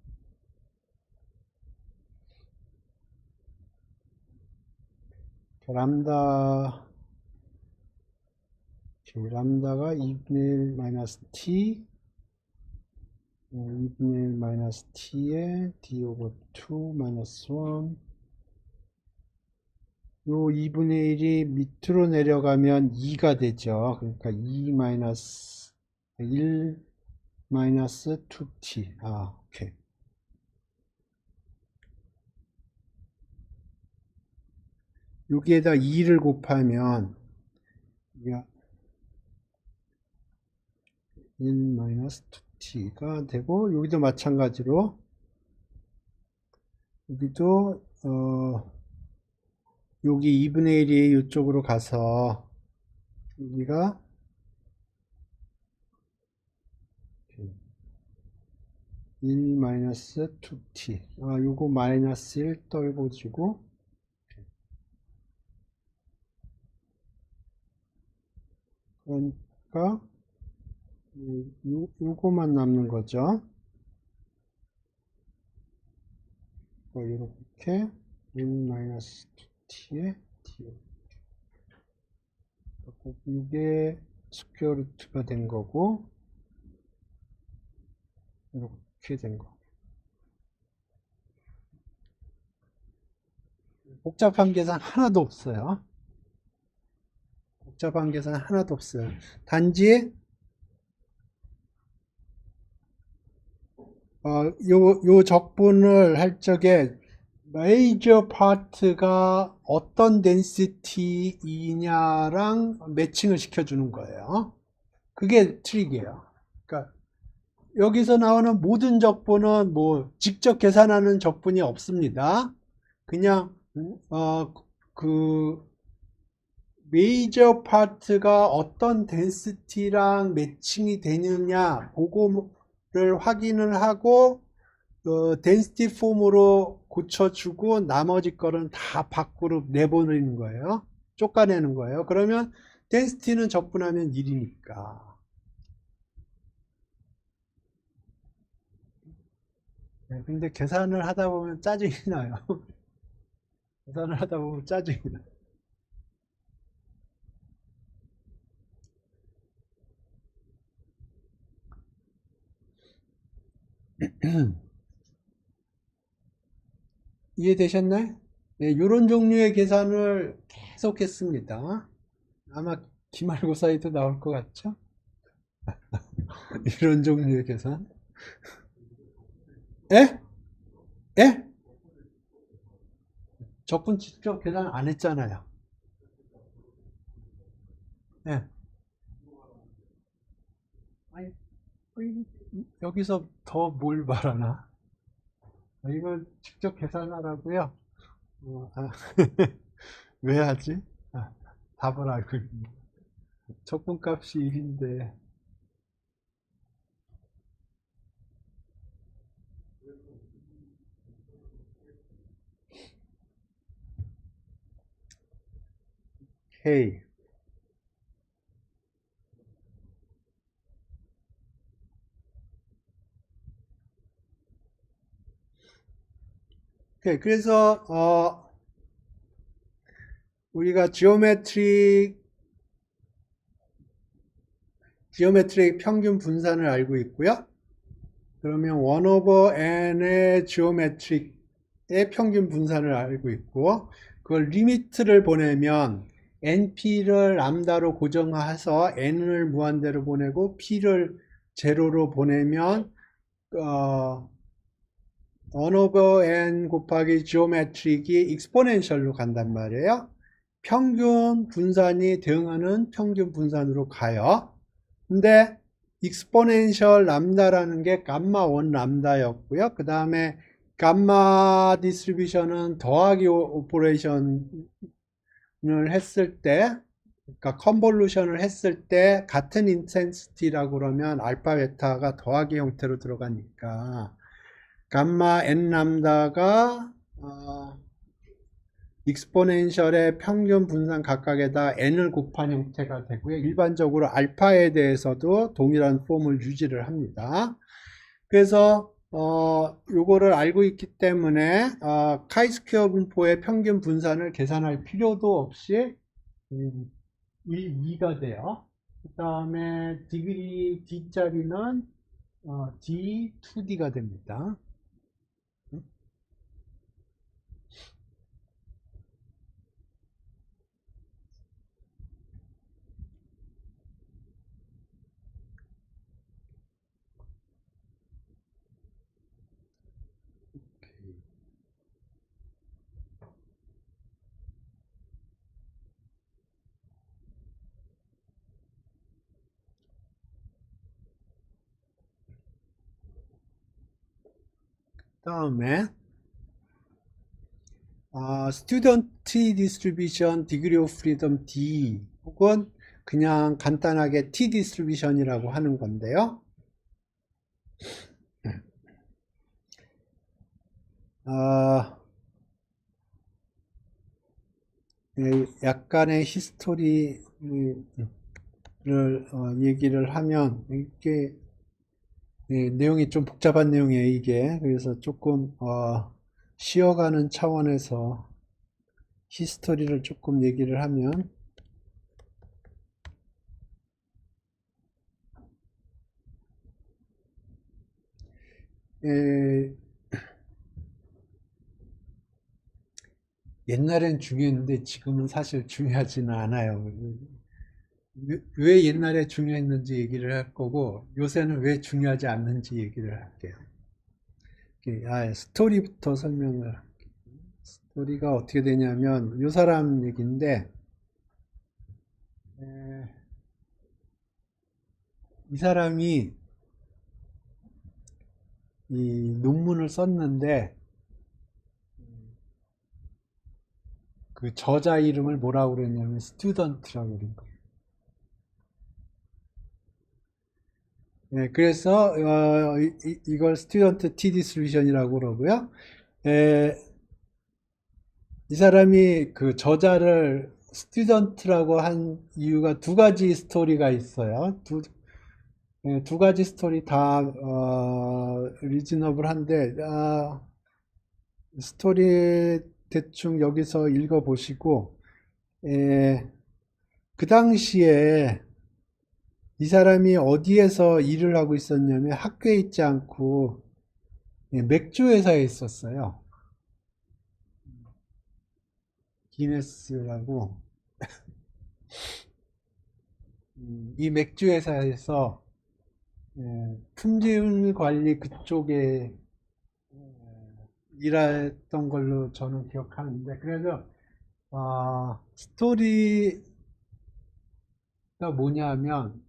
람다가 2분의 1 마이너스 t, 2분의 1 마이너스 t에 d 오버 2 마이너스 1. 요 2분의 1이 밑으로 내려가면 2가 되죠. 그러니까 2 마이너스 1 마이너스 2t. 오케이. 여기에다 2를 곱하면 1 마이너스 2t가 되고, 여기도 마찬가지로 여기도 여기 2분의 1이 이쪽으로 가서 여기가 1 마이너스 2t. 요거 마이너스 1 떨궈지고, 그러니까 요거만 남는 거죠. 이렇게 1 마이너스 2t에 d. 이게 스퀘어 루트가 된 거고, 이렇게 된 거. 복잡한 계산 하나도 없어요. 복잡한 계산 하나도 없어요. 단지 요 적분을 할 적에 메이저 파트가 어떤 덴시티이냐랑 매칭을 시켜주는 거예요. 그게 트릭이에요. 그러니까 여기서 나오는 모든 적분은 뭐 직접 계산하는 적분이 없습니다. 그냥 그 메이저 파트가 어떤 덴시티랑 매칭이 되느냐 그거를 확인을 하고 덴시티 폼으로 고쳐주고 나머지 거는 다 밖으로 내보내는 거예요. 쫓아내는 거예요. 그러면 덴시티는 적분하면 1이니까. 근데 계산을 하다 보면 짜증이 나요. 계산을 하다 보면 짜증이 나요. 이해되셨나요? 네, 이런 종류의 계산을 계속 했습니다. 아마 기말고사에도 나올 것 같죠? 이런 종류의 계산. 에? 에? 적분 직접 계산 안 했잖아요. 예. 아니, 여기서 더 뭘 말하나? 이걸 직접 계산하라고요? 왜 하지? 답을 알고 있는데. 적분값이 1인데. 오케이. 오케이. 그래서 우리가 지오메트릭 평균 분산을 알고 있고요. 그러면 1 over n의 지오메트릭의 평균 분산을 알고 있고, 그걸 리미트를 보내면 np를 람다로 고정해서 n을 무한대로 보내고 p를 제로로 보내면 1 over n 곱하기 지오메트릭이 익스포넨셜로 간단 말이에요. 평균 분산이 대응하는 평균 분산으로 가요. 근데 익스포넨셜 람다라는 게 감마 1 람다였고요. 그 다음에 감마 디스트리뷰션은 더하기 오퍼레이션을 했을 때, 그러니까 컨볼루션을 했을 때 같은 인텐시티라고 그러면 알파 베타가 더하기 형태로 들어가니까 감마 n 람다가 익스포넨셜의 평균 분산 각각에다 n을 곱한 형태가 되고요. 일반적으로 알파에 대해서도 동일한 폼을 유지를 합니다. 그래서 요거를 알고 있기 때문에 카이스퀘어 분포의 평균 분산을 계산할 필요도 없이 2가 돼요. 그 다음에 디그리 D짜리는 D2D가 됩니다. 다음에 student T distribution degree of freedom D 혹은 그냥 간단하게 T distribution이라고 하는 건데요. 약간의 히스토리를 얘기를 하면 이게 내용이 좀 복잡한 내용이에요, 이게. 그래서 조금 쉬어가는 차원에서 히스토리를 조금 얘기를 하면 옛날엔 중요했는데 지금은 사실 중요하지는 않아요. 왜 옛날에 중요했는지 얘기를 할 거고 요새는 왜 중요하지 않는지 얘기를 할게요. 스토리부터 설명을 할게요. 스토리가 어떻게 되냐면 이 사람 얘기인데 이 사람이 이 논문을 썼는데 그 저자 이름을 뭐라고 그랬냐면 스튜던트라고 그런 거예요. 그래서 이걸 스튜던트 T 디스트리뷰션이라고 그러고요. 이 사람이 그 저자를 스튜던트라고 한 이유가 두 가지 스토리가 있어요. 두 가지 스토리 다 리즈너블한데 스토리 대충 여기서 읽어보시고 그 당시에 이 사람이 어디에서 일을 하고 있었냐면 학교에 있지 않고 맥주 회사에 있었어요. 기네스라고. 이 맥주 회사에서 품질 관리 그쪽에 일했던 걸로 저는 기억하는데, 그래서 스토리가 뭐냐면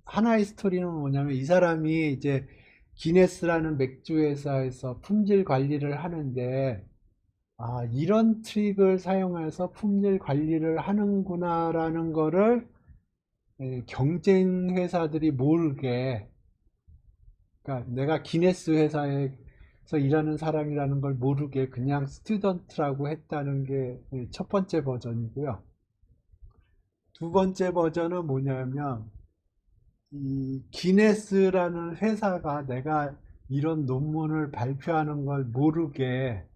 하나의 스토리는 뭐냐면 이 사람이 이제 기네스라는 맥주 회사에서 품질 관리를 하는데 이런 트릭을 사용해서 품질 관리를 하는구나라는 거를 경쟁 회사들이 모르게, 그러니까 내가 기네스 회사에서 일하는 사람이라는 걸 모르게 그냥 스튜던트라고 했다는 게 첫 번째 버전이고요. 두 번째 버전은 뭐냐면 이 기네스라는 회사가 내가 이런 논문을 발표하는 걸 모르게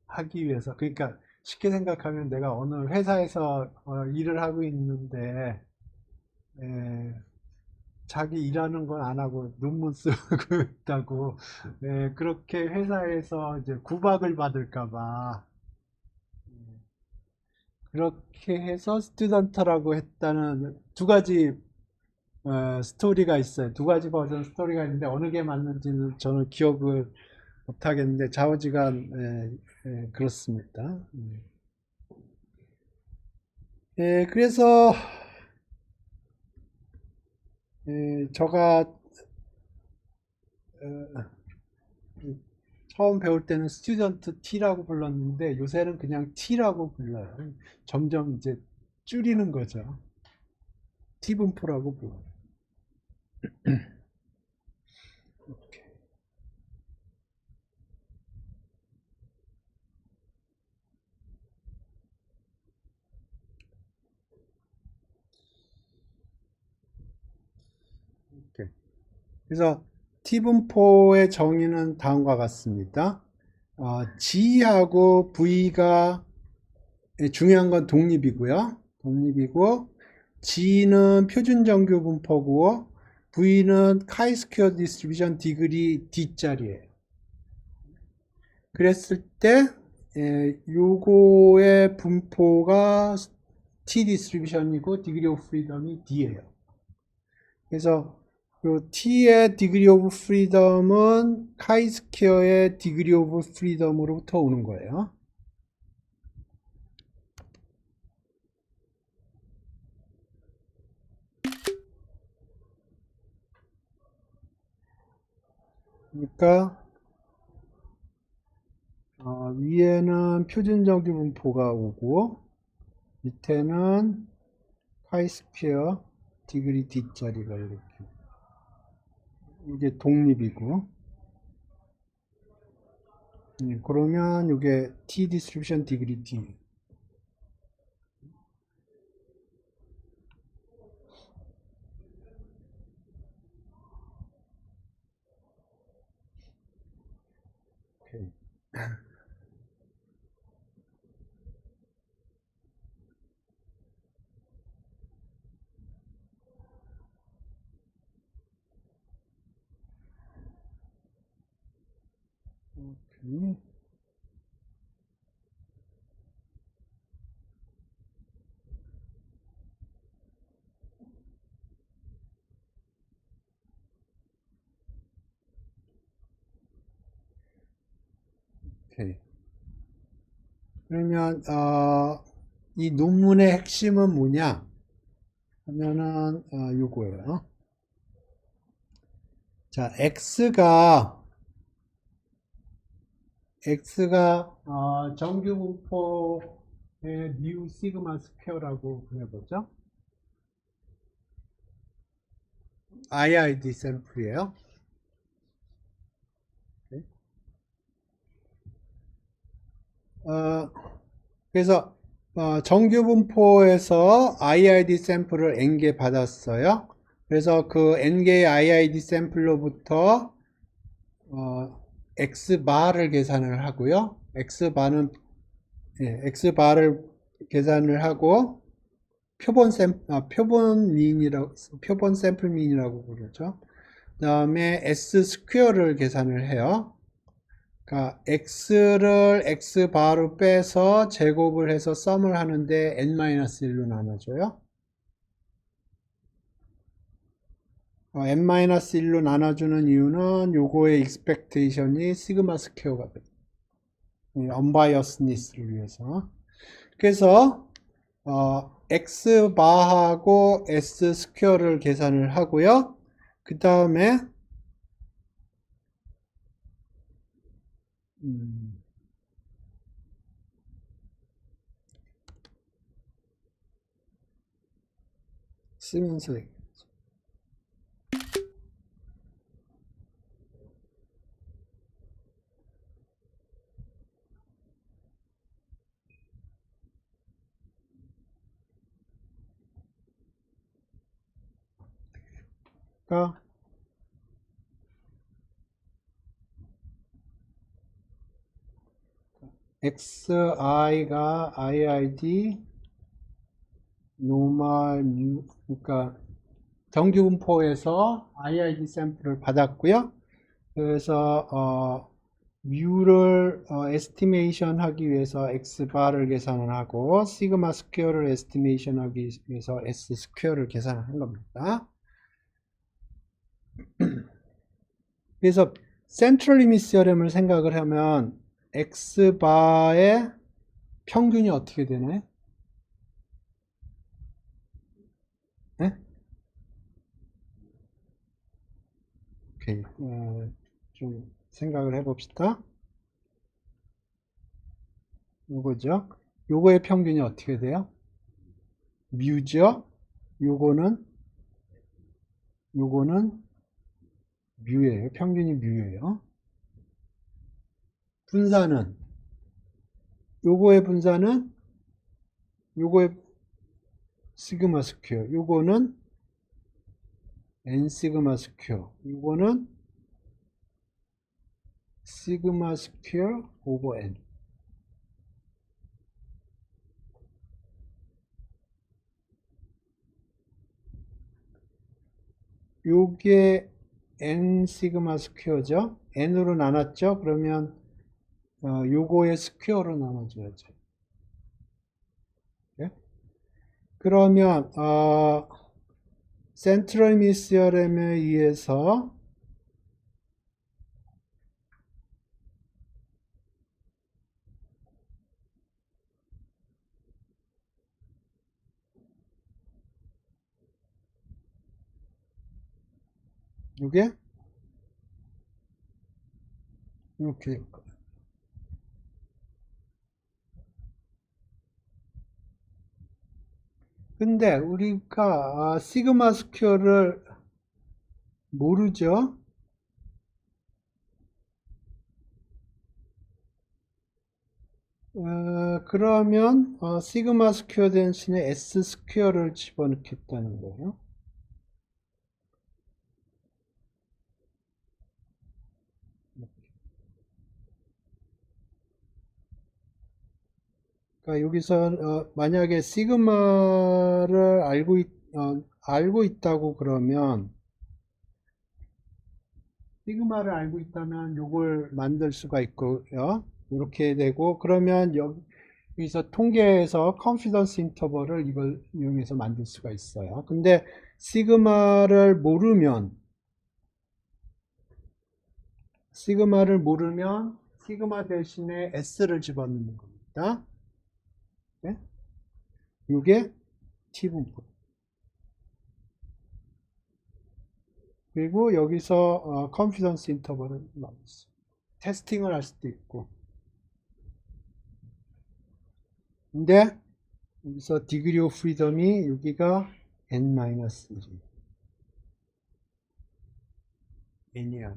하기 위해서, 그러니까 쉽게 생각하면 내가 어느 회사에서 일을 하고 있는데 자기 일하는 건 안 하고 논문 쓰고 있다고 그렇게 회사에서 이제 구박을 받을까 봐 그렇게 해서 스튜던트라고 했다는 두 가지 스토리가 있어요. 두 가지 버전 스토리가 있는데 어느 게 맞는지는 저는 기억을 못하겠는데 좌우지간 그렇습니다. 그래서 제가 처음 배울 때는 스튜던트 T라고 불렀는데 요새는 그냥 T라고 불러요. 점점 이제 줄이는 거죠. T 분포라고 불러요. 오케이. 그래서 T분포의 정의는 다음과 같습니다. G하고 V가 중요한 건 독립이고요. 독립이고 G는 표준정규 분포고 V는 카이스퀘어 디스트리뷰션 디그리 D짜리예요. 그랬을 때 요거의 분포가 T 디스트리뷰션이고 디그리 오브 프리덤이 D예요. 그래서 요 T의 디그리 오브 프리덤은 카이스퀘어의 디그리 오브 프리덤으로부터 오는 거예요. 그러니까 위에는 표준정규 분포가 오고 밑에는 카이스퀘어 디그리 D짜리가 이렇게 이게 독립이고 그러면 이게 T 디스트리뷰션 디그리 D 오케이. 오케이. 오케이. 그러면 이 논문의 핵심은 뭐냐 하면은 요거예요. 자, X가 정규 분포의 mu 시그마 스퀘어라고 해보죠. IID 샘플이에요. 그래서 정규 분포에서 IID 샘플을 N개 받았어요. 그래서 그 N개의 IID 샘플로부터 X바를 계산을 하고요. X바를 계산을 하고 표본 샘플 민이라고 부르죠. 그 다음에 S 스퀘어를 계산을 해요. 그러니까 X를 X바로 빼서 제곱을 해서 썸을 하는데 N-1로 나눠줘요. N-1로 나눠주는 이유는 요거의 expectation이 시그마 스퀘어가 돼요. unbiasedness를 위해서. 그래서 X바하고 S 스퀘어를 계산을 하고요. 그 다음에 쓰면서 그러니까 xi가 iid 노멀 뮤 그러니까 정규 분포에서 iid 샘플을 받았고요. 그래서 뮤를 에스티메이션 하기 위해서 x바를 계산을 하고 시그마 스퀘어를 에스티메이션 하기 위해서 s 스퀘어를 계산을 한 겁니다. 그래서 센트럴 리밋 시어럼을 생각을 하면 x바의 평균이 어떻게 되나요? 네? 오케이. 좀 생각을 해봅시다. 요거죠. 요거의 평균이 어떻게 돼요? 뮤죠? 요거는 뮤예요. 평균이 뮤예요. 분사는 요거의 분사는 요거의 시그마 스퀘어. 요거는 n 시그마 스퀘어. 요거는 시그마 스퀘어 오버 n. 요게 n 시그마 스퀘어죠. n으로 나눴죠. 그러면 요거의 스퀘어로 나눠줘야죠. 예? 그러면 센트럴 미스RM에 의해서 요게 이렇게 근데 우리가 시그마 스퀘어를 모르죠. 그러면 시그마 스퀘어 대신에 s 스퀘어를 집어넣겠다는 거예요. 그러니까 여기서 만약에 시그마를 알고 있다고 그러면 시그마를 알고 있다면 요걸 만들 수가 있고요. 이렇게 되고 그러면 여기서 통계에서 컨피던스 인터벌을 이걸 이용해서 만들 수가 있어요. 근데 시그마를 모르면 시그마 대신에 s를 집어넣는 겁니다. 네? 이게 t분포. 그리고 여기서 컨피던스 인터벌을 만들었어요. 테스팅을 할 수도 있고. 근데 여기서 디그리 오브 프리덤이 여기가 n-1 n이야.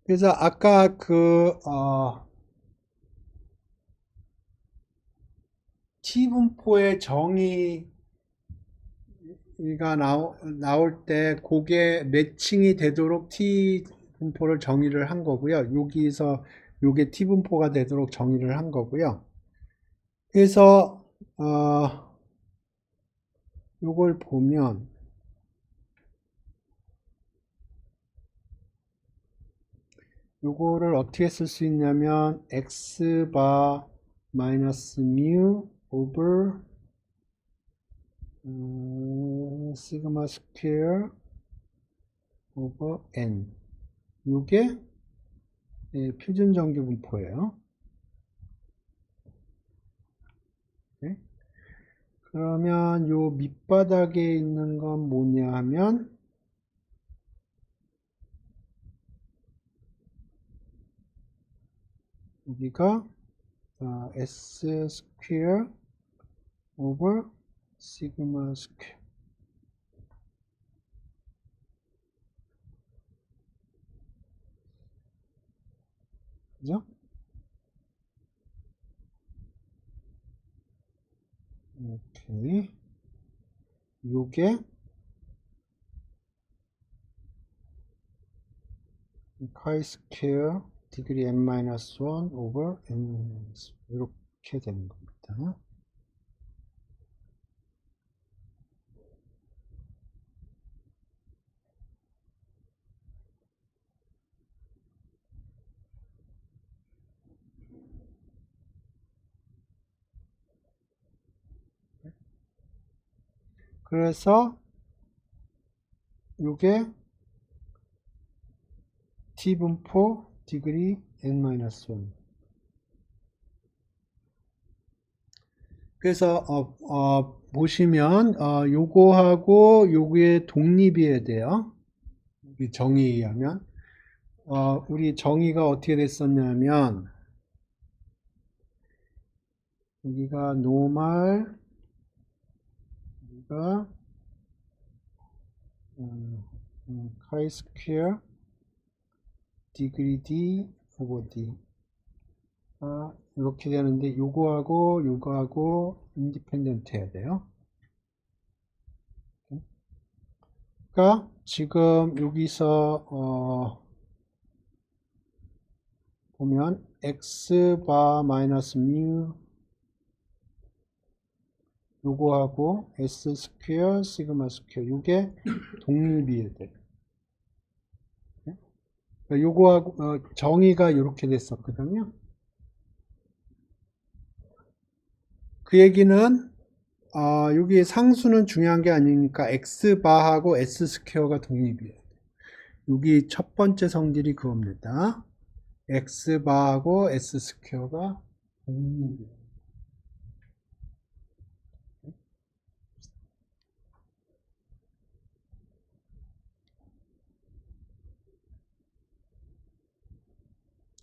그래서 아까 t분포의 정의가 나올 때 그게 매칭이 되도록 t분포를 정의를 한 거고요. 여기서 요게 t분포가 되도록 정의를 한 거고요. 그래서 요걸 보면 요거를 어떻게 쓸 수 있냐면 x바 마이너스 뮤 오버 시그마 스퀘어 오버 n 요게 표준 정규 분포예요. 네? 그러면 요 밑바닥에 있는 건 뭐냐 하면 여기가 s 스퀘어 오버 시그마 스퀘어 그죠? 오케이. 요게 카이 스퀘어 디그리 n-1 오버 n 이렇게 되는 겁니다. 그래서 요게 t분포 degree n-1. 그래서 보시면 요거하고 요게 독립이어야 돼요. 우리 정의에 의하면 우리 정의가 어떻게 됐었냐면 여기가 노멀 여기가 chi 스퀘어 디그리 d 오버 d 이렇게 되는데 요거하고 인디펜던트 해야 돼요. 그러니까 지금 여기서 보면 x 바 마이너스 뮤 요거하고 s 스퀘어 시그마 스퀘어 요게 독립이어야 돼. 그러니까 요거하고 정의가 이렇게 됐었거든요. 그 얘기는 여기 상수는 중요한 게 아니니까 x바하고 s 스퀘어가 독립이에요. 여기 첫 번째 성질이 그겁니다. x바하고 s 스퀘어가 독립이에요.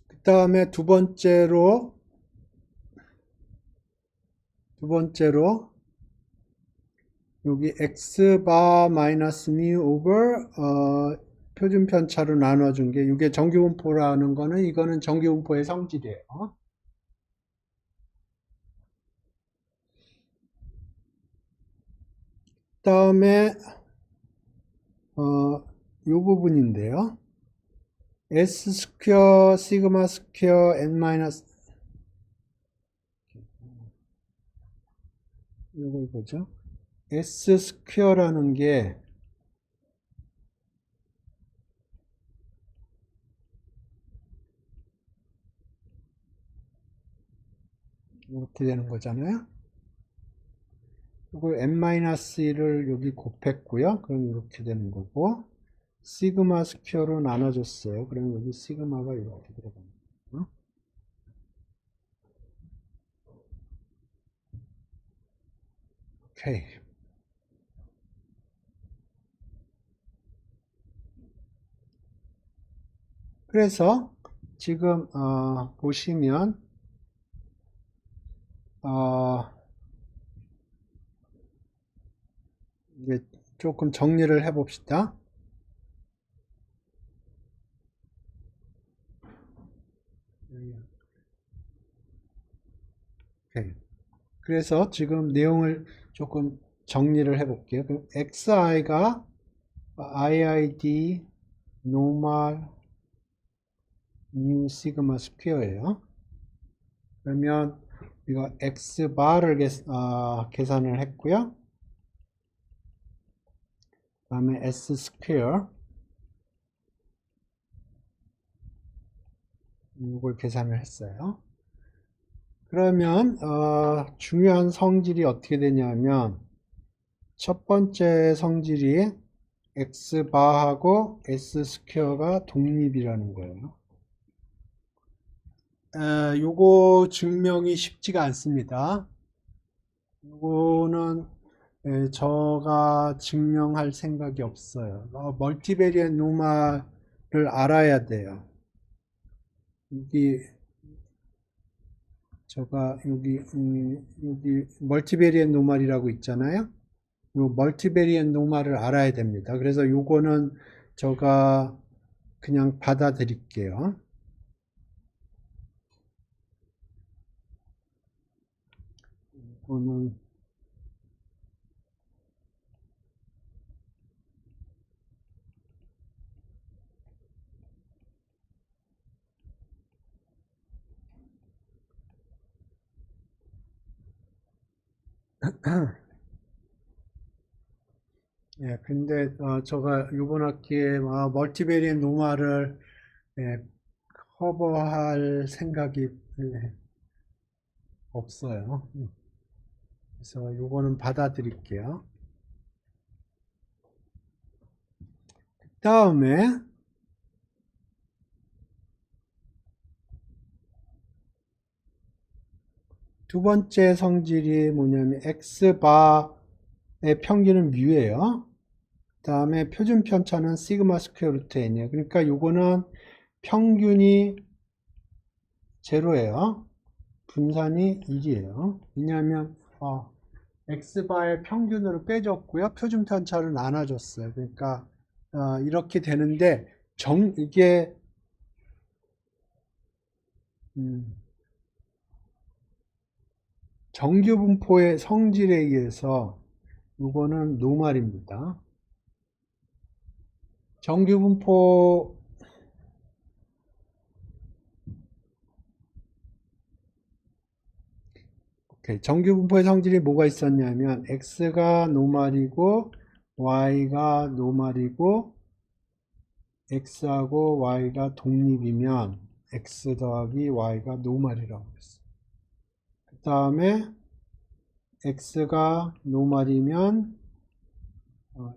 그 다음에 두 번째로 여기 x바 마이너스 뮤 오버 표준 편차로 나눠준 게 이게 정규분포라는 거는 이거는 정규분포의 성질이에요. 그 다음에 요 부분인데요. s 스퀘어 시그마 스퀘어 n 마이너스 이걸 보죠. s 스퀘어라는 게 이렇게 되는 거잖아요. 이걸 n-1을 여기 곱했고요. 그럼 이렇게 되는 거고 시그마 스퀘어로 나눠줬어요. 그럼 여기 시그마가 이렇게 들어갑니다. 오케이. 그래서 지금 보시면 이제 조금 정리를 해봅시다. 오케이. 그래서 지금 내용을 조금 정리를 해볼게요. xi가 iid 노멀 뉴 시그마 스퀘어예요. 그러면 이거 x 바를 계산을 했고요. 그 다음에 s 스퀘어 이걸 계산을 했어요. 그러면 중요한 성질이 어떻게 되냐면 첫 번째 성질이 x 바하고 s 스퀘어가 독립이라는 거예요. 요거 증명이 쉽지가 않습니다. 요거는 저가 증명할 생각이 없어요. 멀티베리엣 노멀을 알아야 돼요. 여기 여기 멀티베리엣 노멀이라고 있잖아요. 요 멀티베리엣 노멀을 알아야 됩니다. 그래서 요거는 제가 그냥 받아들일게요. 요거는 예, 근데 제가 이번 학기에 멀티베리엣 노멀을 커버할 생각이 없어요. 그래서 요거는 받아들일게요. 다음에 두 번째 성질이 뭐냐면 x바의 평균은 뮤예요. 다음에 표준 편차는 시그마 스퀘어 루트 n이에요. 그러니까 요거는 평균이 제로예요. 분산이 1이에요. 왜냐하면 x바의 평균으로 빼줬고요. 표준 편차를 나눠줬어요. 그러니까 이렇게 되는데 이게 정규 분포의 성질에 의해서 이거는 노말입니다. 정규 분포 정규 분포의 성질이 뭐가 있었냐면 x가 노말이고 y가 노말이고 x하고 y가 독립이면 x 더하기 y가 노말이라고 했어요. 그 다음에 x가 노말이면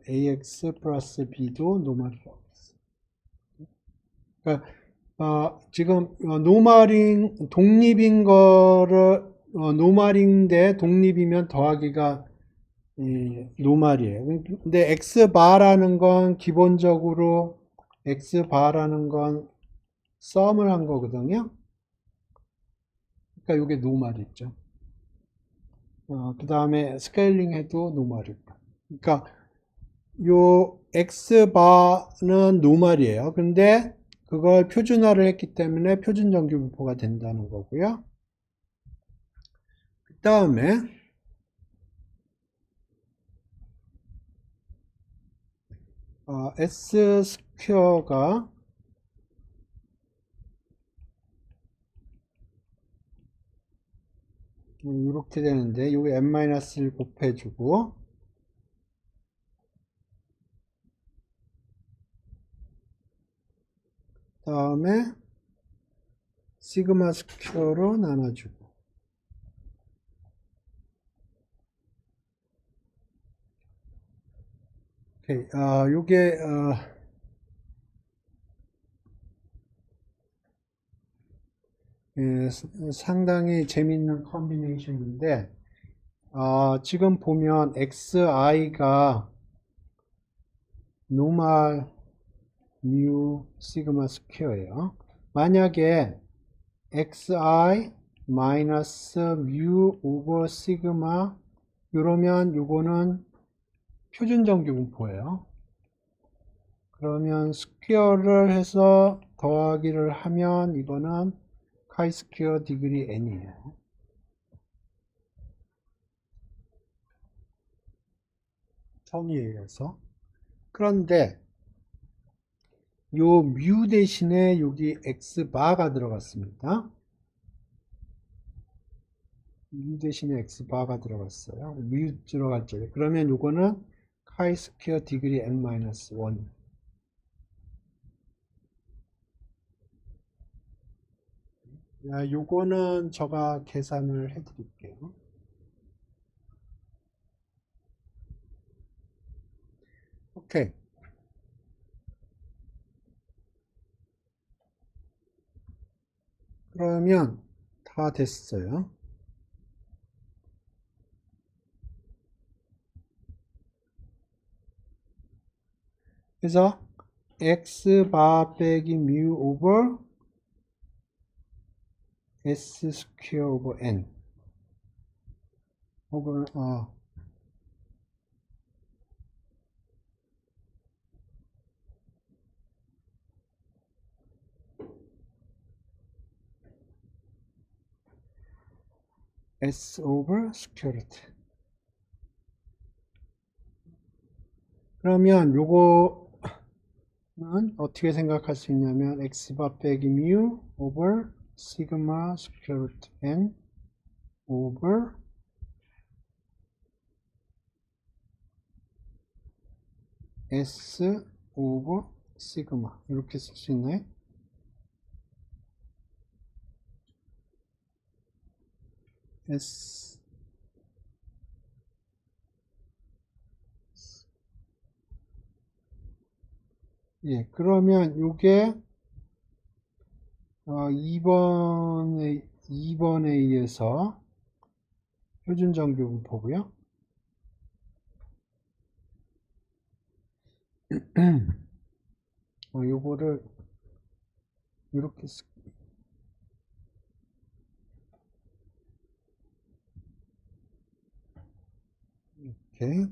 ax 플러스 b도 노말이라고 했어요. 그러니까 지금 독립인 거를 노말인데 독립이면 더하기가 노말이에요. 근데 x바라는 건 기본적으로 x바라는 건 썸을 한 거거든요. 그러니까 이게 노말이죠. 그 다음에 스케일링 해도 노말이고. 그러니까 요 x바는 노말이에요. 근데 그걸 표준화를 했기 때문에 표준 정규 분포가 된다는 거고요. 그 다음에 S 스퀘어가 이렇게 되는데 여기 n-1 곱해주고 다음에 시그마 스퀘어로 나눠주고 오케이. 요게 상당히 재밌는 컨비네이션인데 지금 보면 xi가 노멀 뮤 시그마 스퀘어예요. 만약에 xi 마이너스 뮤 오버 시그마 이러면 요거는 표준 정규 분포예요. 그러면 스퀘어를 해서 더하기를 하면 이거는 카이 스퀘어 디그리 n이에요. 정의에 의해서. 그런데 요 뮤 대신에 여기 x 바가 들어갔습니다. 뮤 대신에 x 바가 들어갔어요. 뮤 들어갔죠. 그러면 요거는 카이 스퀘어 디그리 n-1. 요거는 제가 계산을 해 드릴게요. 오케이. 그러면 다 됐어요. 그래서 x 바 빼기 뮤 오버 s 스퀘어 오버 n 혹은 s 오버 스퀘어 루트. 그러면 요거는 어떻게 생각할 수 있냐면 x 바 빼기 뮤 오버 시그마 스퀘어 루트 n 오버 s 오버 시그마 이렇게 쓸 수 있나요? s 예, 그러면 요게 2번에 의해서 표준 정규 분포고요. 요거를 이렇게 이렇게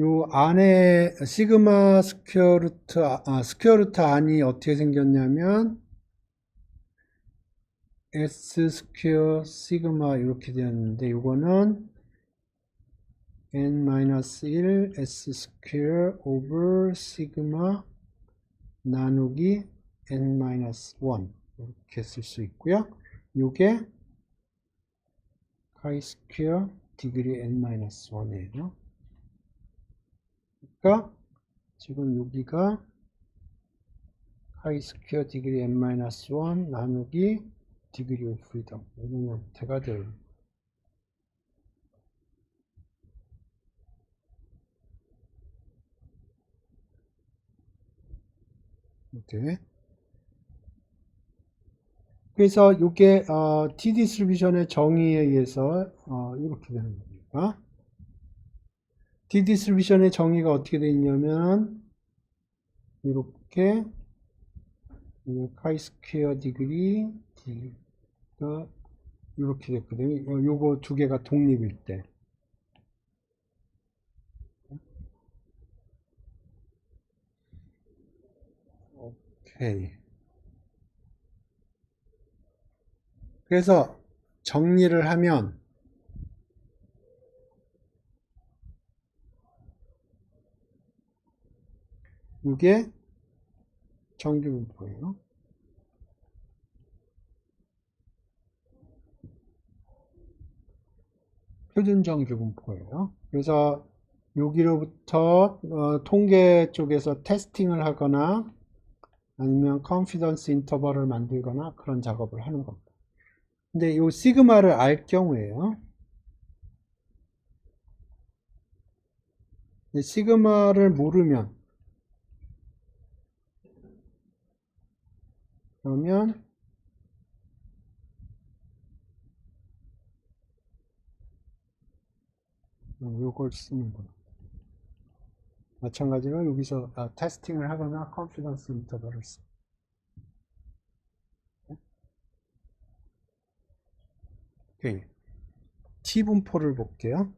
요 안에 시그마 스퀘어 루트 스퀘어 루트 안이 어떻게 생겼냐면 S 스퀘어 시그마 이렇게 되었는데 요거는 n-1 S 스퀘어 오버 시그마 나누기 n-1 이렇게 쓸 수 있고요. 요게 카이 스퀘어 디그리 n-1이에요. 그러니까 지금 여기가 카이 스퀘어 디그리 n-1 나누기 디그리 오브 프리덤 이런 형태가 돼요. 이렇게. 그래서 이게 t 디스트리뷰션의 정의에 의해서 이렇게 되는 겁니다. t 디스트리뷰션의 정의가 어떻게 되어 있냐면 이렇게 카이 스퀘어 디그리 d가 이렇게 됐거든요. 요거 두 개가 독립일 때. 오케이. 그래서 정리를 하면 이게 정규 분포예요. 표준 정규 분포예요. 그래서 여기로부터 통계 쪽에서 테스팅을 하거나 아니면 컨피던스 인터벌을 만들거나 그런 작업을 하는 겁니다. 근데 이 시그마를 알 경우에요. 시그마를 모르면 그러면 요걸 쓰는 거예요. 마찬가지로 여기서 테스팅을 하거나 컨피던스 인터벌을 써. 오케이. T 분포를 볼게요.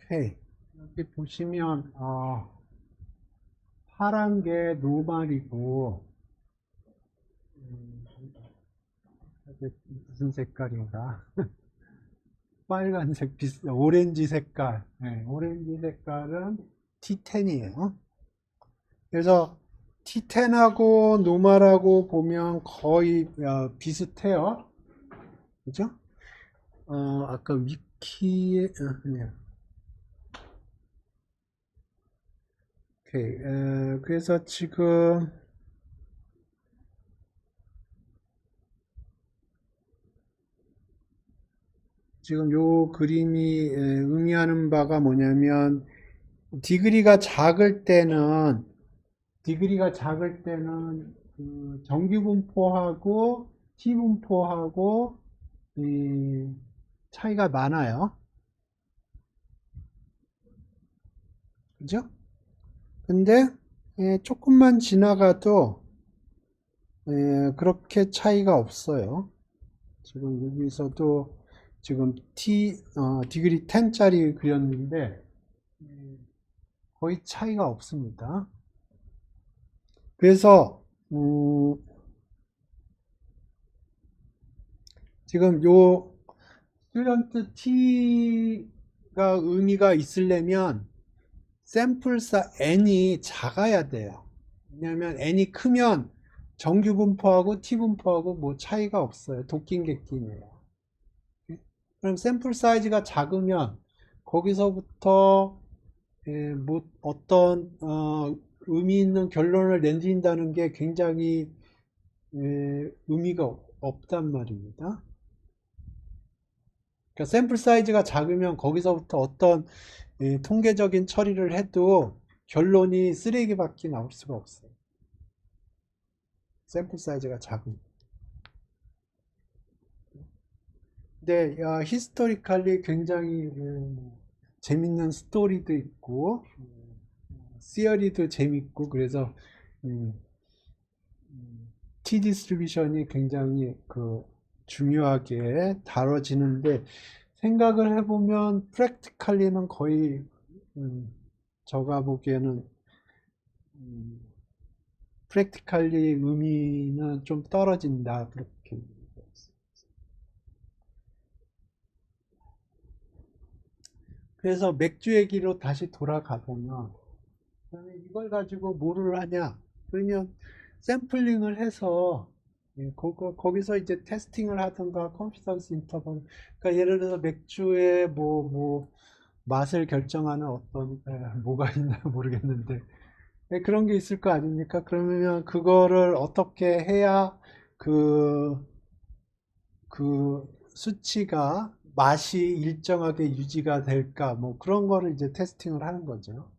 오케이. 여기 보시면 파란 게 노말이고 이게 무슨 색깔인가? 빨간색, 오렌지 색깔. 네, 오렌지 색깔은 T10이에요. 그래서 T10하고 노말하고 보면 거의 비슷해요. 그죠? 아까 위키에, 그냥. 오케이. 그래서 지금 요 그림이 의미하는 바가 뭐냐면, 디그리가 작을 때는 그 정규분포하고 T분포하고 이 차이가 많아요. 그죠? 근데 조금만 지나가도 그렇게 차이가 없어요. 지금 여기서도 지금 디그리 10짜리 그렸는데 거의 차이가 없습니다. 그래서 지금 요 스튜던트 T가 의미가 있으려면 샘플 N이 작아야 돼요. 왜냐하면 N이 크면 정규 분포하고 T 분포하고 뭐 차이가 없어요. 도끼인 객끼이에요. 그럼 샘플 사이즈가 작으면 거기서부터 뭐 어떤 의미 있는 결론을 내린다는 게 굉장히 의미가 없단 말입니다. 그러니까 샘플 사이즈가 작으면 거기서부터 어떤 통계적인 처리를 해도 결론이 쓰레기밖에 나올 수가 없어요. 샘플 사이즈가 작으면. 근데 히스토리칼리 굉장히 재밌는 스토리도 있고 시어리도 재밌고 그래서 T 디스트리뷰션이 굉장히 중요하게 다뤄지는데 생각을 해보면 프랙티컬리는 거의 제가 보기에는 프랙티컬리 의미는 좀 떨어진다 그렇게. 그래서 맥주 얘기로 다시 돌아가 보면 이걸 가지고 뭐를 하냐? 그러면 샘플링을 해서 거기서 이제 테스팅을 하든가 컨피던스 인터벌. 그러니까 예를 들어서 맥주의 뭐 맛을 결정하는 어떤 뭐가 있나 모르겠는데 그런 게 있을 거 아닙니까? 그러면 그거를 어떻게 해야 그 수치가 맛이 일정하게 유지가 될까? 뭐 그런 거를 이제 테스팅을 하는 거죠.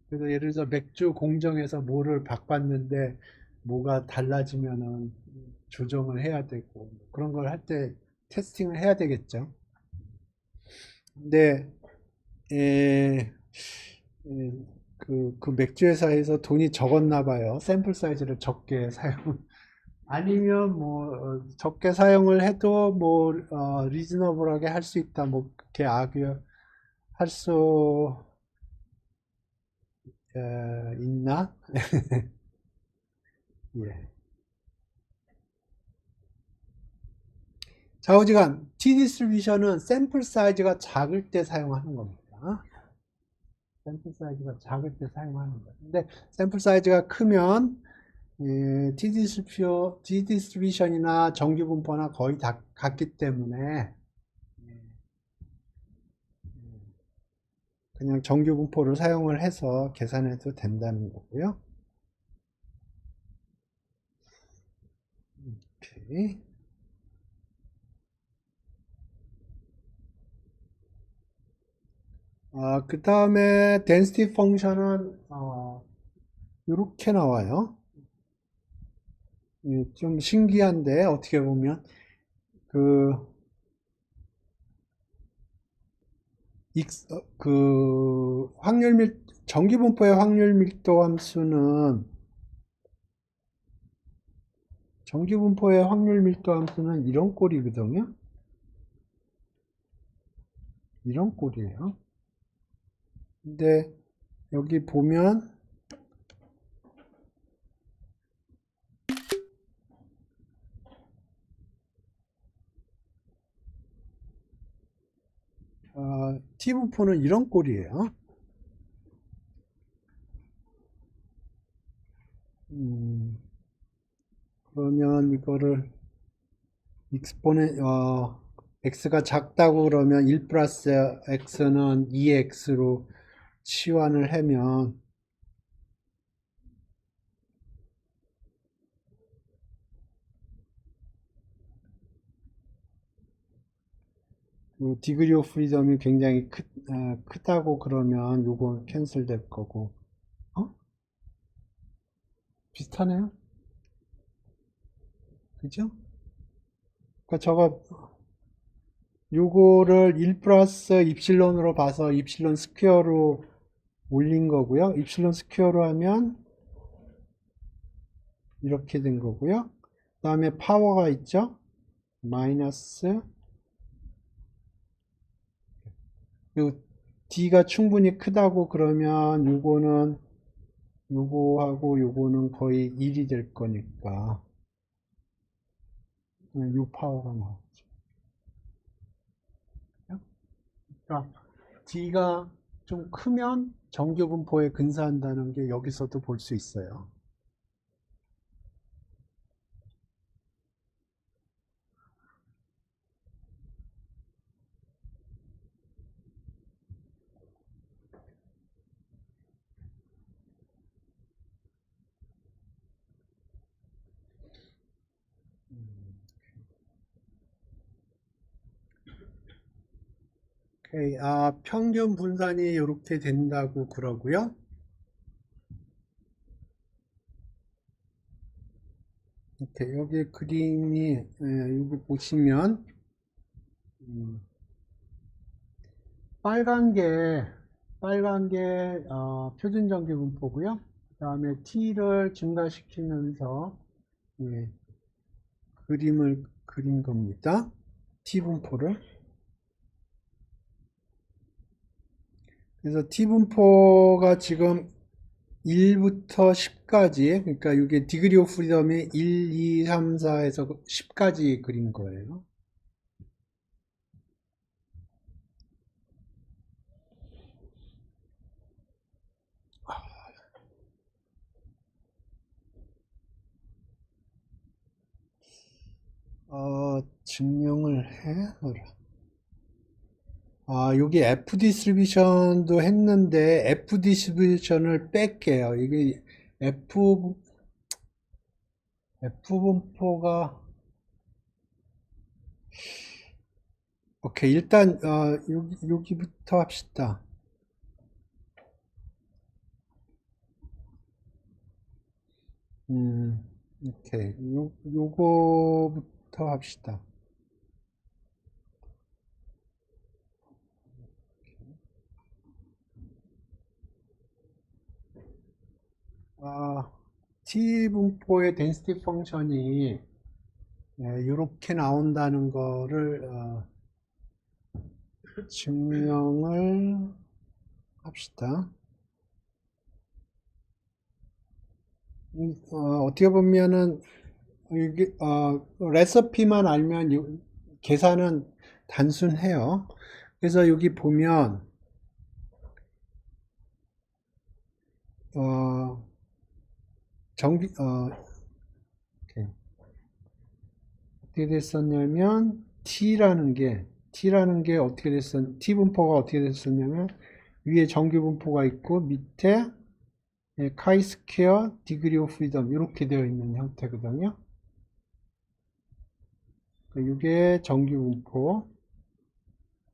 그래서 예를 들어서 맥주 공정에서 뭐를 바꿨는데 뭐가 달라지면은 조정을 해야 되고 그런 걸 할 때 테스팅을 해야 되겠죠. 근데 에, 에, 그 맥주 회사에서 돈이 적었나 봐요. 샘플 사이즈를 적게 사용. 아니면 뭐 적게 사용을 해도 뭐 리즈너블하게 할 수 있다. 뭐 그렇게 할 수 있나? 예. 좌우지간 T 디스트리뷰션은 샘플 사이즈가 작을 때 사용하는 겁니다. 샘플 사이즈가 작을 때 사용하는 거예요. 근데 샘플 사이즈가 크면 T 디스트리뷰션이나 정규 분포나 거의 다 같기 때문에 그냥 정규 분포를 사용을 해서 계산해도 된다는 거고요. 오케이. 그 다음에 density 펑션은 이렇게 나와요. 좀 신기한데 어떻게 보면 그 정기 분포의 확률 밀도 함수는 이런 꼴이거든요. 이런 꼴이에요. 근데 여기 보면 T 분포는 이런 꼴이에요. 그러면 이거를 x가 작다고 그러면 1 플러스 x는 2x로 치환을 하면 디그리 오브 프리덤이 굉장히 크다고 그러면 요건 캔슬 될 거고 비슷하네요. 그죠? 그러니까 저거 요거를 1 플러스 입실론으로 봐서 입실론 스퀘어로 올린 거고요. 입실론 스퀘어로 하면 이렇게 된 거고요. 그 다음에 파워가 있죠. 마이너스 요 D가 충분히 크다고 그러면 요거는 요거하고 요거는 거의 1이 될 거니까 요 파워가 나오죠. 그러니까 D가 좀 크면 정규 분포에 근사한다는 게 여기서도 볼 수 있어요. 오케이. 평균 분산이 이렇게 된다고 그러고요. 이렇게 여기 그림이 여기 보시면 빨간 게 표준 정규 분포고요. 그다음에 T를 증가시키면서 그림을 그린 겁니다. T 분포를. 그래서 T 분포가 지금 1부터 10까지, 그러니까 이게 디그리 오브 프리덤이 1, 2, 3, 4에서 10까지 그린 거예요. 증명을 해? 여기 F 디스트리뷰션도 했는데 F 디스트리뷰션을 뺄게요. 이게 F 분포가 오케이. 일단 여기부터 합시다. 오케이. 요거부터 합시다. T 분포의 density 펑션이 이렇게 나온다는 거를 증명을 합시다. 어떻게 보면은 이게 레시피만 알면 계산은 단순해요. 그래서 여기 보면 이렇게 어떻게 됐었냐면 T라는 게 어떻게 T 분포가 어떻게 됐었냐면 위에 정규 분포가 있고 밑에 카이 스퀘어 디그리 오브 프리덤 이렇게 되어 있는 형태거든요. 이게 정규 분포,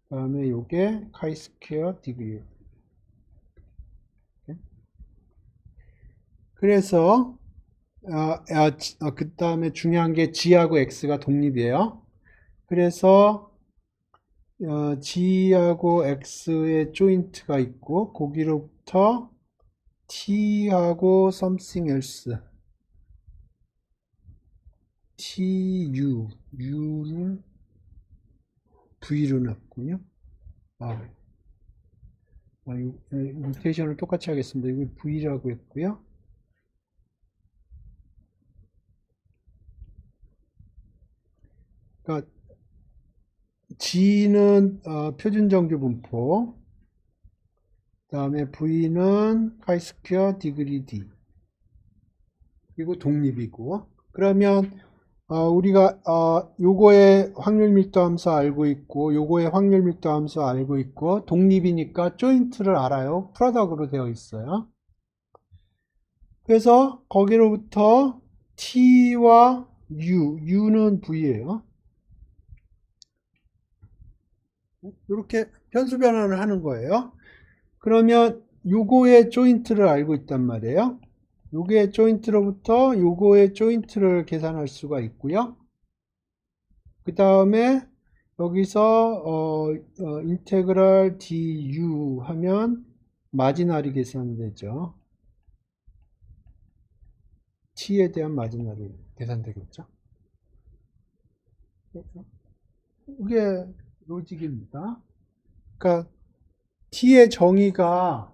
그 다음에 이게 카이 스퀘어 디그리. 그래서 그 다음에 중요한 게 G하고 X가 독립이에요. 그래서 G하고 X의 조인트가 있고 거기로부터 T하고 something else U를 V로 놨군요. 노테이션을 똑같이 하겠습니다. 이거 V라고 했고요. 그러니까 G는 표준 정규 분포, 그 다음에 V는 카이 스퀘어 디그리 D, 그리고 독립이고. 그러면 우리가 요거의 확률 밀도 함수 알고 있고 요거의 확률 밀도 함수 알고 있고 독립이니까 조인트를 알아요. 프로덕트로 되어 있어요. 그래서 거기로부터 T와 U는 V예요. 이렇게 편수 변환을 하는 거예요. 그러면 요거의 조인트를 알고 있단 말이에요. 요게 조인트로부터 요거의 조인트를 계산할 수가 있고요. 그 다음에 여기서 인테그랄 du 하면 마지날이 계산되죠. t에 대한 마지날이 계산되겠죠. 이게 로직입니다. 그러니까 t의 정의가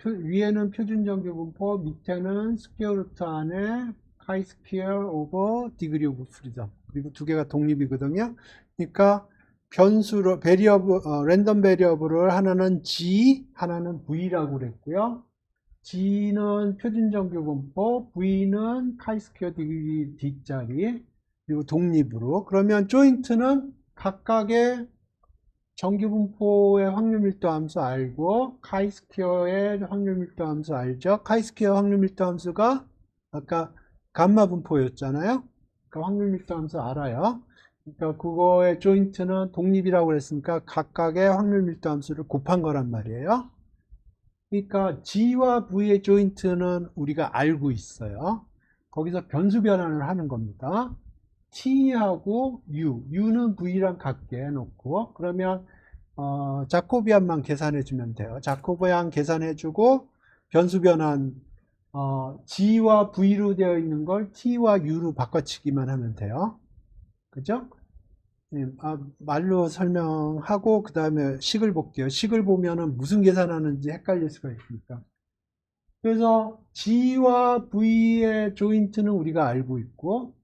위에는 표준정규분포, 밑에는 스퀘어 루트 안에 카이 스퀘어 오버 디그리 오브 프리덤, 그리고 두 개가 독립이거든요. 그러니까 변수로 랜덤 베리어블을 하나는 g, 하나는 v라고 그랬고요. g는 표준정규분포, v는 카이 스퀘어 디그리 d짜리, 그리고 독립으로. 그러면 조인트는 각각의 정규분포의 확률밀도 함수 알고 카이스퀘어의 확률밀도 함수 알죠? 카이스퀘어 확률밀도 함수가 아까 감마 분포였잖아요. 그러니까 확률밀도 함수 알아요. 그러니까 그거의 조인트는 독립이라고 그랬으니까 각각의 확률밀도 함수를 곱한 거란 말이에요. 그러니까 G와 V의 조인트는 우리가 알고 있어요. 거기서 변수 변환을 하는 겁니다. T하고 U는 V랑 같게 해놓고, 그러면 자코비안만 계산해주면 돼요. 자코비안 계산해주고, 변수 변환, G와 V로 되어 있는 걸 T와 U로 바꿔치기만 하면 돼요. 그죠? 말로 설명하고, 그 다음에 식을 볼게요. 식을 보면은 무슨 계산하는지 헷갈릴 수가 있으니까. 그래서 G와 V의 조인트는 우리가 알고 있고,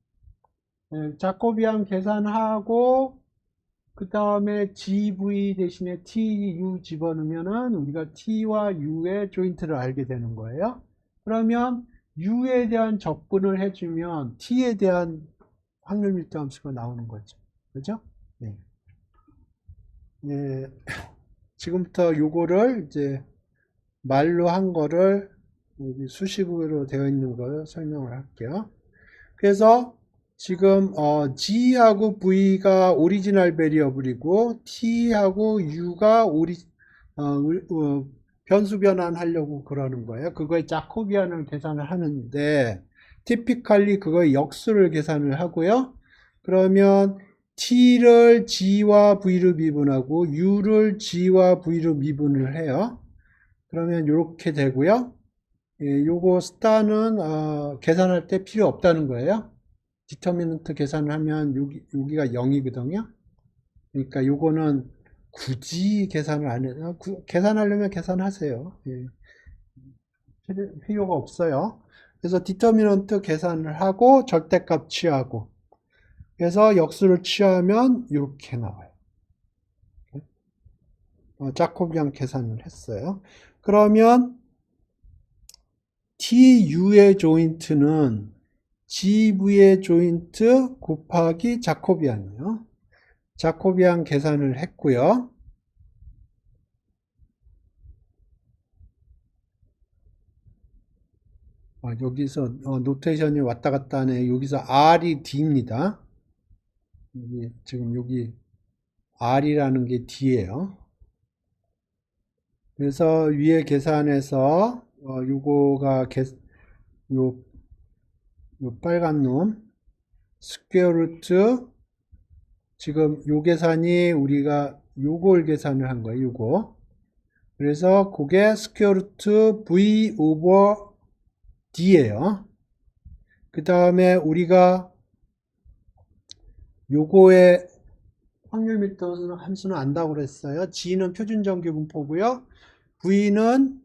자코비안 계산하고 그 다음에 GV 대신에 TU 집어넣으면은 우리가 T와 U의 조인트를 알게 되는 거예요. 그러면 U에 대한 적분을 해주면 T에 대한 확률 밀도 함수가 나오는 거죠. 그죠? 네. 예, 지금부터 요거를 이제 말로 한 거를 여기 수식으로 되어 있는 걸 설명을 할게요. 그래서 지금 G하고 V가 오리지널 베리어블이고 T하고 U가 변수 변환하려고 그러는 거예요. 그거의 자코비안을 계산을 하는데 티피컬리 그거의 역수를 계산을 하고요. 그러면 T를 G와 V로 미분하고 U를 G와 V로 미분을 해요. 그러면 이렇게 되고요. 예, 요거 스타는 계산할 때 필요 없다는 거예요. 디터미넌트 계산을 하면 여기가 0이거든요. 그러니까 요거는 굳이 계산을 안 해요. 계산하려면 계산하세요. 예, 필요가 없어요. 그래서 디터미넌트 계산을 하고 절대값 취하고, 그래서 역수를 취하면 이렇게 나와요. 자코비안 계산을 했어요. 그러면 TU의 조인트는 GV의 조인트 곱하기 자코비안이요. 자코비안 계산을 했고요. 여기서 노테이션이 왔다 갔다 하네. 여기서 R이 D입니다. 지금 여기 R이라는 게 D예요. 그래서 위에 계산해서 요거가 요 빨간 놈 스퀘어 루트, 지금 요 계산이 우리가 요걸 계산을 한 거예요. 요거. 그래서 그게 스퀘어 루트 V 오버 D예요. 그 다음에 우리가 요거의 확률 밀도 함수는 안다고 그랬어요. G는 표준정규 분포고요. V는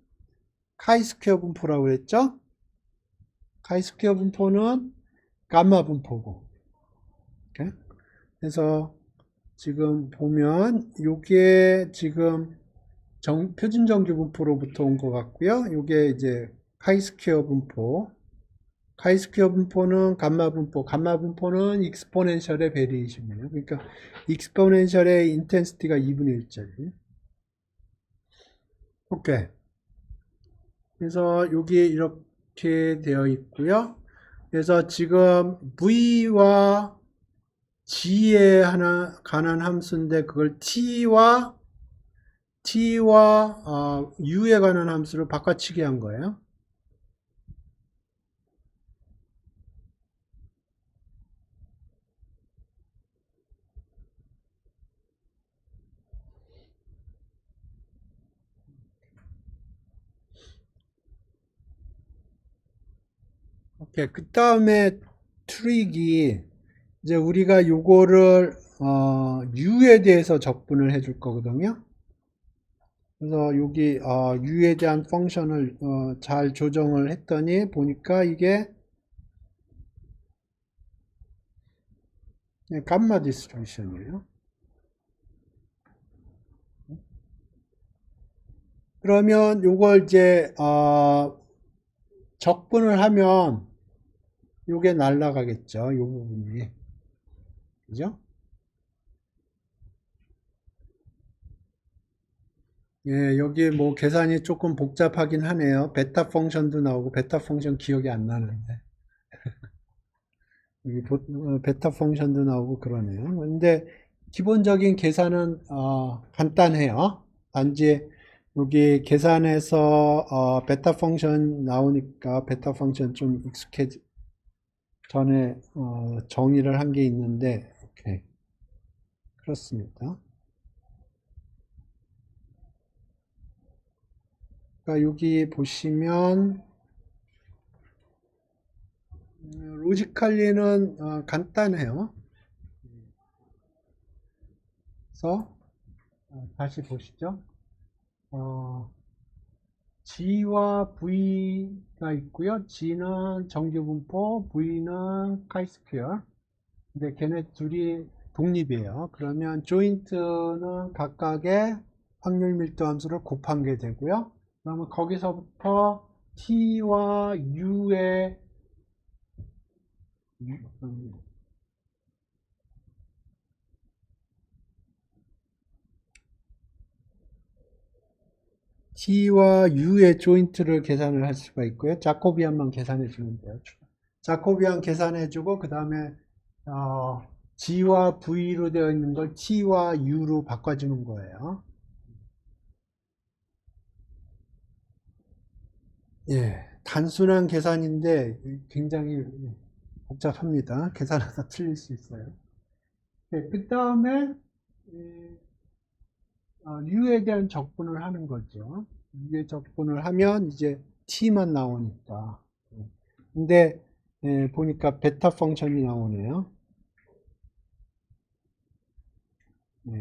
카이스퀘어 분포라고 그랬죠. 카이스퀘어 분포는 감마 분포고. 이렇게. 그래서 지금 보면 요게 지금 표준정규 분포로부터 온 것 같고요. 요게 이제 카이스퀘어 분포. 카이스퀘어 분포는 감마 분포, 감마 분포는 익스포넨셜의 베리에이션이에요. 그러니까 익스포넨셜의 인텐시티가 2분의 1짜리. 오케이. 그래서 여기 이렇게 되어 있고요. 그래서 지금 V와 G에 관한 함수인데 그걸 T와 U에 관한 함수로 바꿔치기 한 거예요. 오케이. 그 다음에 트릭이 이제 우리가 요거를 u에 대해서 적분을 해줄 거거든요. 그래서 여기 u에 대한 펑션을 잘 조정을 했더니 보니까 이게 감마 디스트리뷰션이에요. 그러면 요걸 이제 적분을 하면 요게 날라가겠죠. 요 부분이. 그죠? 예, 여기 뭐 계산이 조금 복잡하긴 하네요. 베타 펑션도 나오고 베타 펑션 기억이 안 나는데. 여기 베타 펑션도 나오고 그러네요. 근데 기본적인 계산은 간단해요. 단지 여기 계산에서 베타 펑션 나오니까 베타 펑션 좀 익숙해지 전에 정의를 한 게 있는데 오케이. 그렇습니다. 그러니까 여기 보시면 로지칼리는 간단해요. 그래서 다시 보시죠. G와 V가 있고요. G는 정규분포, V는 카이스퀘어. 근데 걔네 둘이 독립이에요. 그러면 조인트는 각각의 확률 밀도 함수를 곱한 게 되고요. 그러면 거기서부터 T와 U의 T와 U의 조인트를 계산을 할 수가 있고요. 자코비안만 계산해 주면 돼요. 자코비안 계산해 주고 그 다음에 G와 V로 되어 있는 걸 T와 U로 바꿔주는 거예요. 예, 단순한 계산인데 굉장히 복잡합니다. 계산하다 틀릴 수 있어요. 네, 그 다음에 U에 대한 적분을 하는 거죠. U에 적분을 하면 이제 T만 나오니까. 근데 보니까 베타 펑션이 나오네요.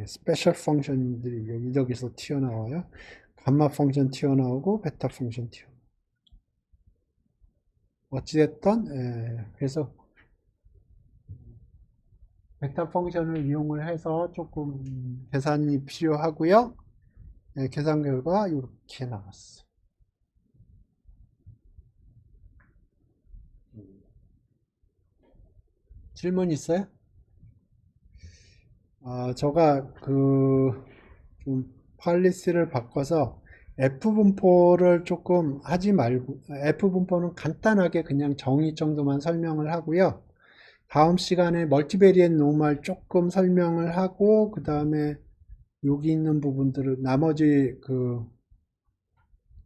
스페셜 펑션들이 여기저기서 튀어나와요. 감마 펑션 튀어나오고 베타 펑션 튀어나오고. 어찌됐든 그래서 베타 펑션을 이용을 해서 조금 계산이 필요하고요. 계산 결과 이렇게 나왔어. 질문 있어요? 제가 좀 팔리스를 바꿔서 F분포를 조금 하지 말고 F분포는 간단하게 그냥 정의 정도만 설명을 하고요. 다음 시간에 멀티베리엣 노멀 조금 설명을 하고 그 다음에 여기 있는 부분들을 나머지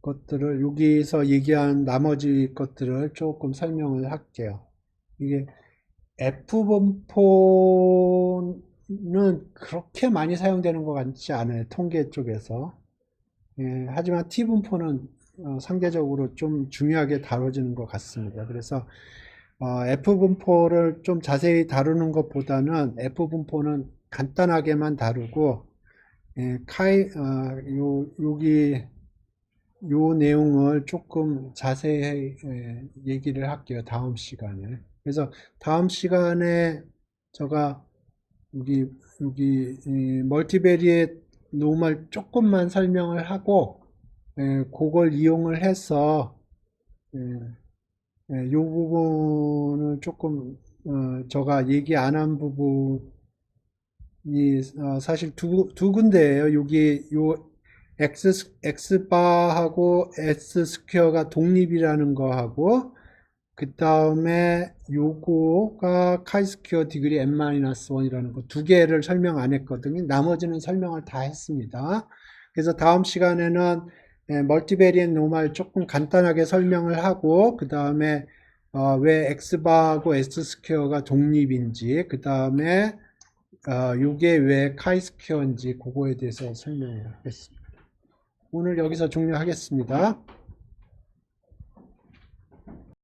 것들을 여기서 얘기한 나머지 것들을 조금 설명을 할게요. 이게 F분포는 그렇게 많이 사용되는 것 같지 않아요. 통계 쪽에서. 하지만 T분포는 상대적으로 좀 중요하게 다뤄지는 것 같습니다. 그래서 F분포를 좀 자세히 다루는 것보다는 F분포는 간단하게만 다루고 여기 요 내용을 조금 자세히 얘기를 할게요. 다음 시간에. 그래서 다음 시간에 제가 여기 멀티베리엣 노멀 조금만 설명을 하고 그걸 이용을 해서 요 부분을 조금 제가 얘기 안 한 부분이 사실 두 군데예요. 여기 요 X바하고 S 스퀘어가 독립이라는 거하고 그 다음에 요거가 카이 스퀘어 디그리 n-1이라는 거 두 개를 설명 안 했거든요. 나머지는 설명을 다 했습니다. 그래서 다음 시간에는 멀티베리엣 노멀 조금 간단하게 설명을 하고 그 다음에 왜 X바하고 S 스퀘어가 독립인지 그 다음에 요게 왜 카이 스퀘어인지 그거에 대해서 설명을 하겠습니다. 오늘 여기서 종료하겠습니다.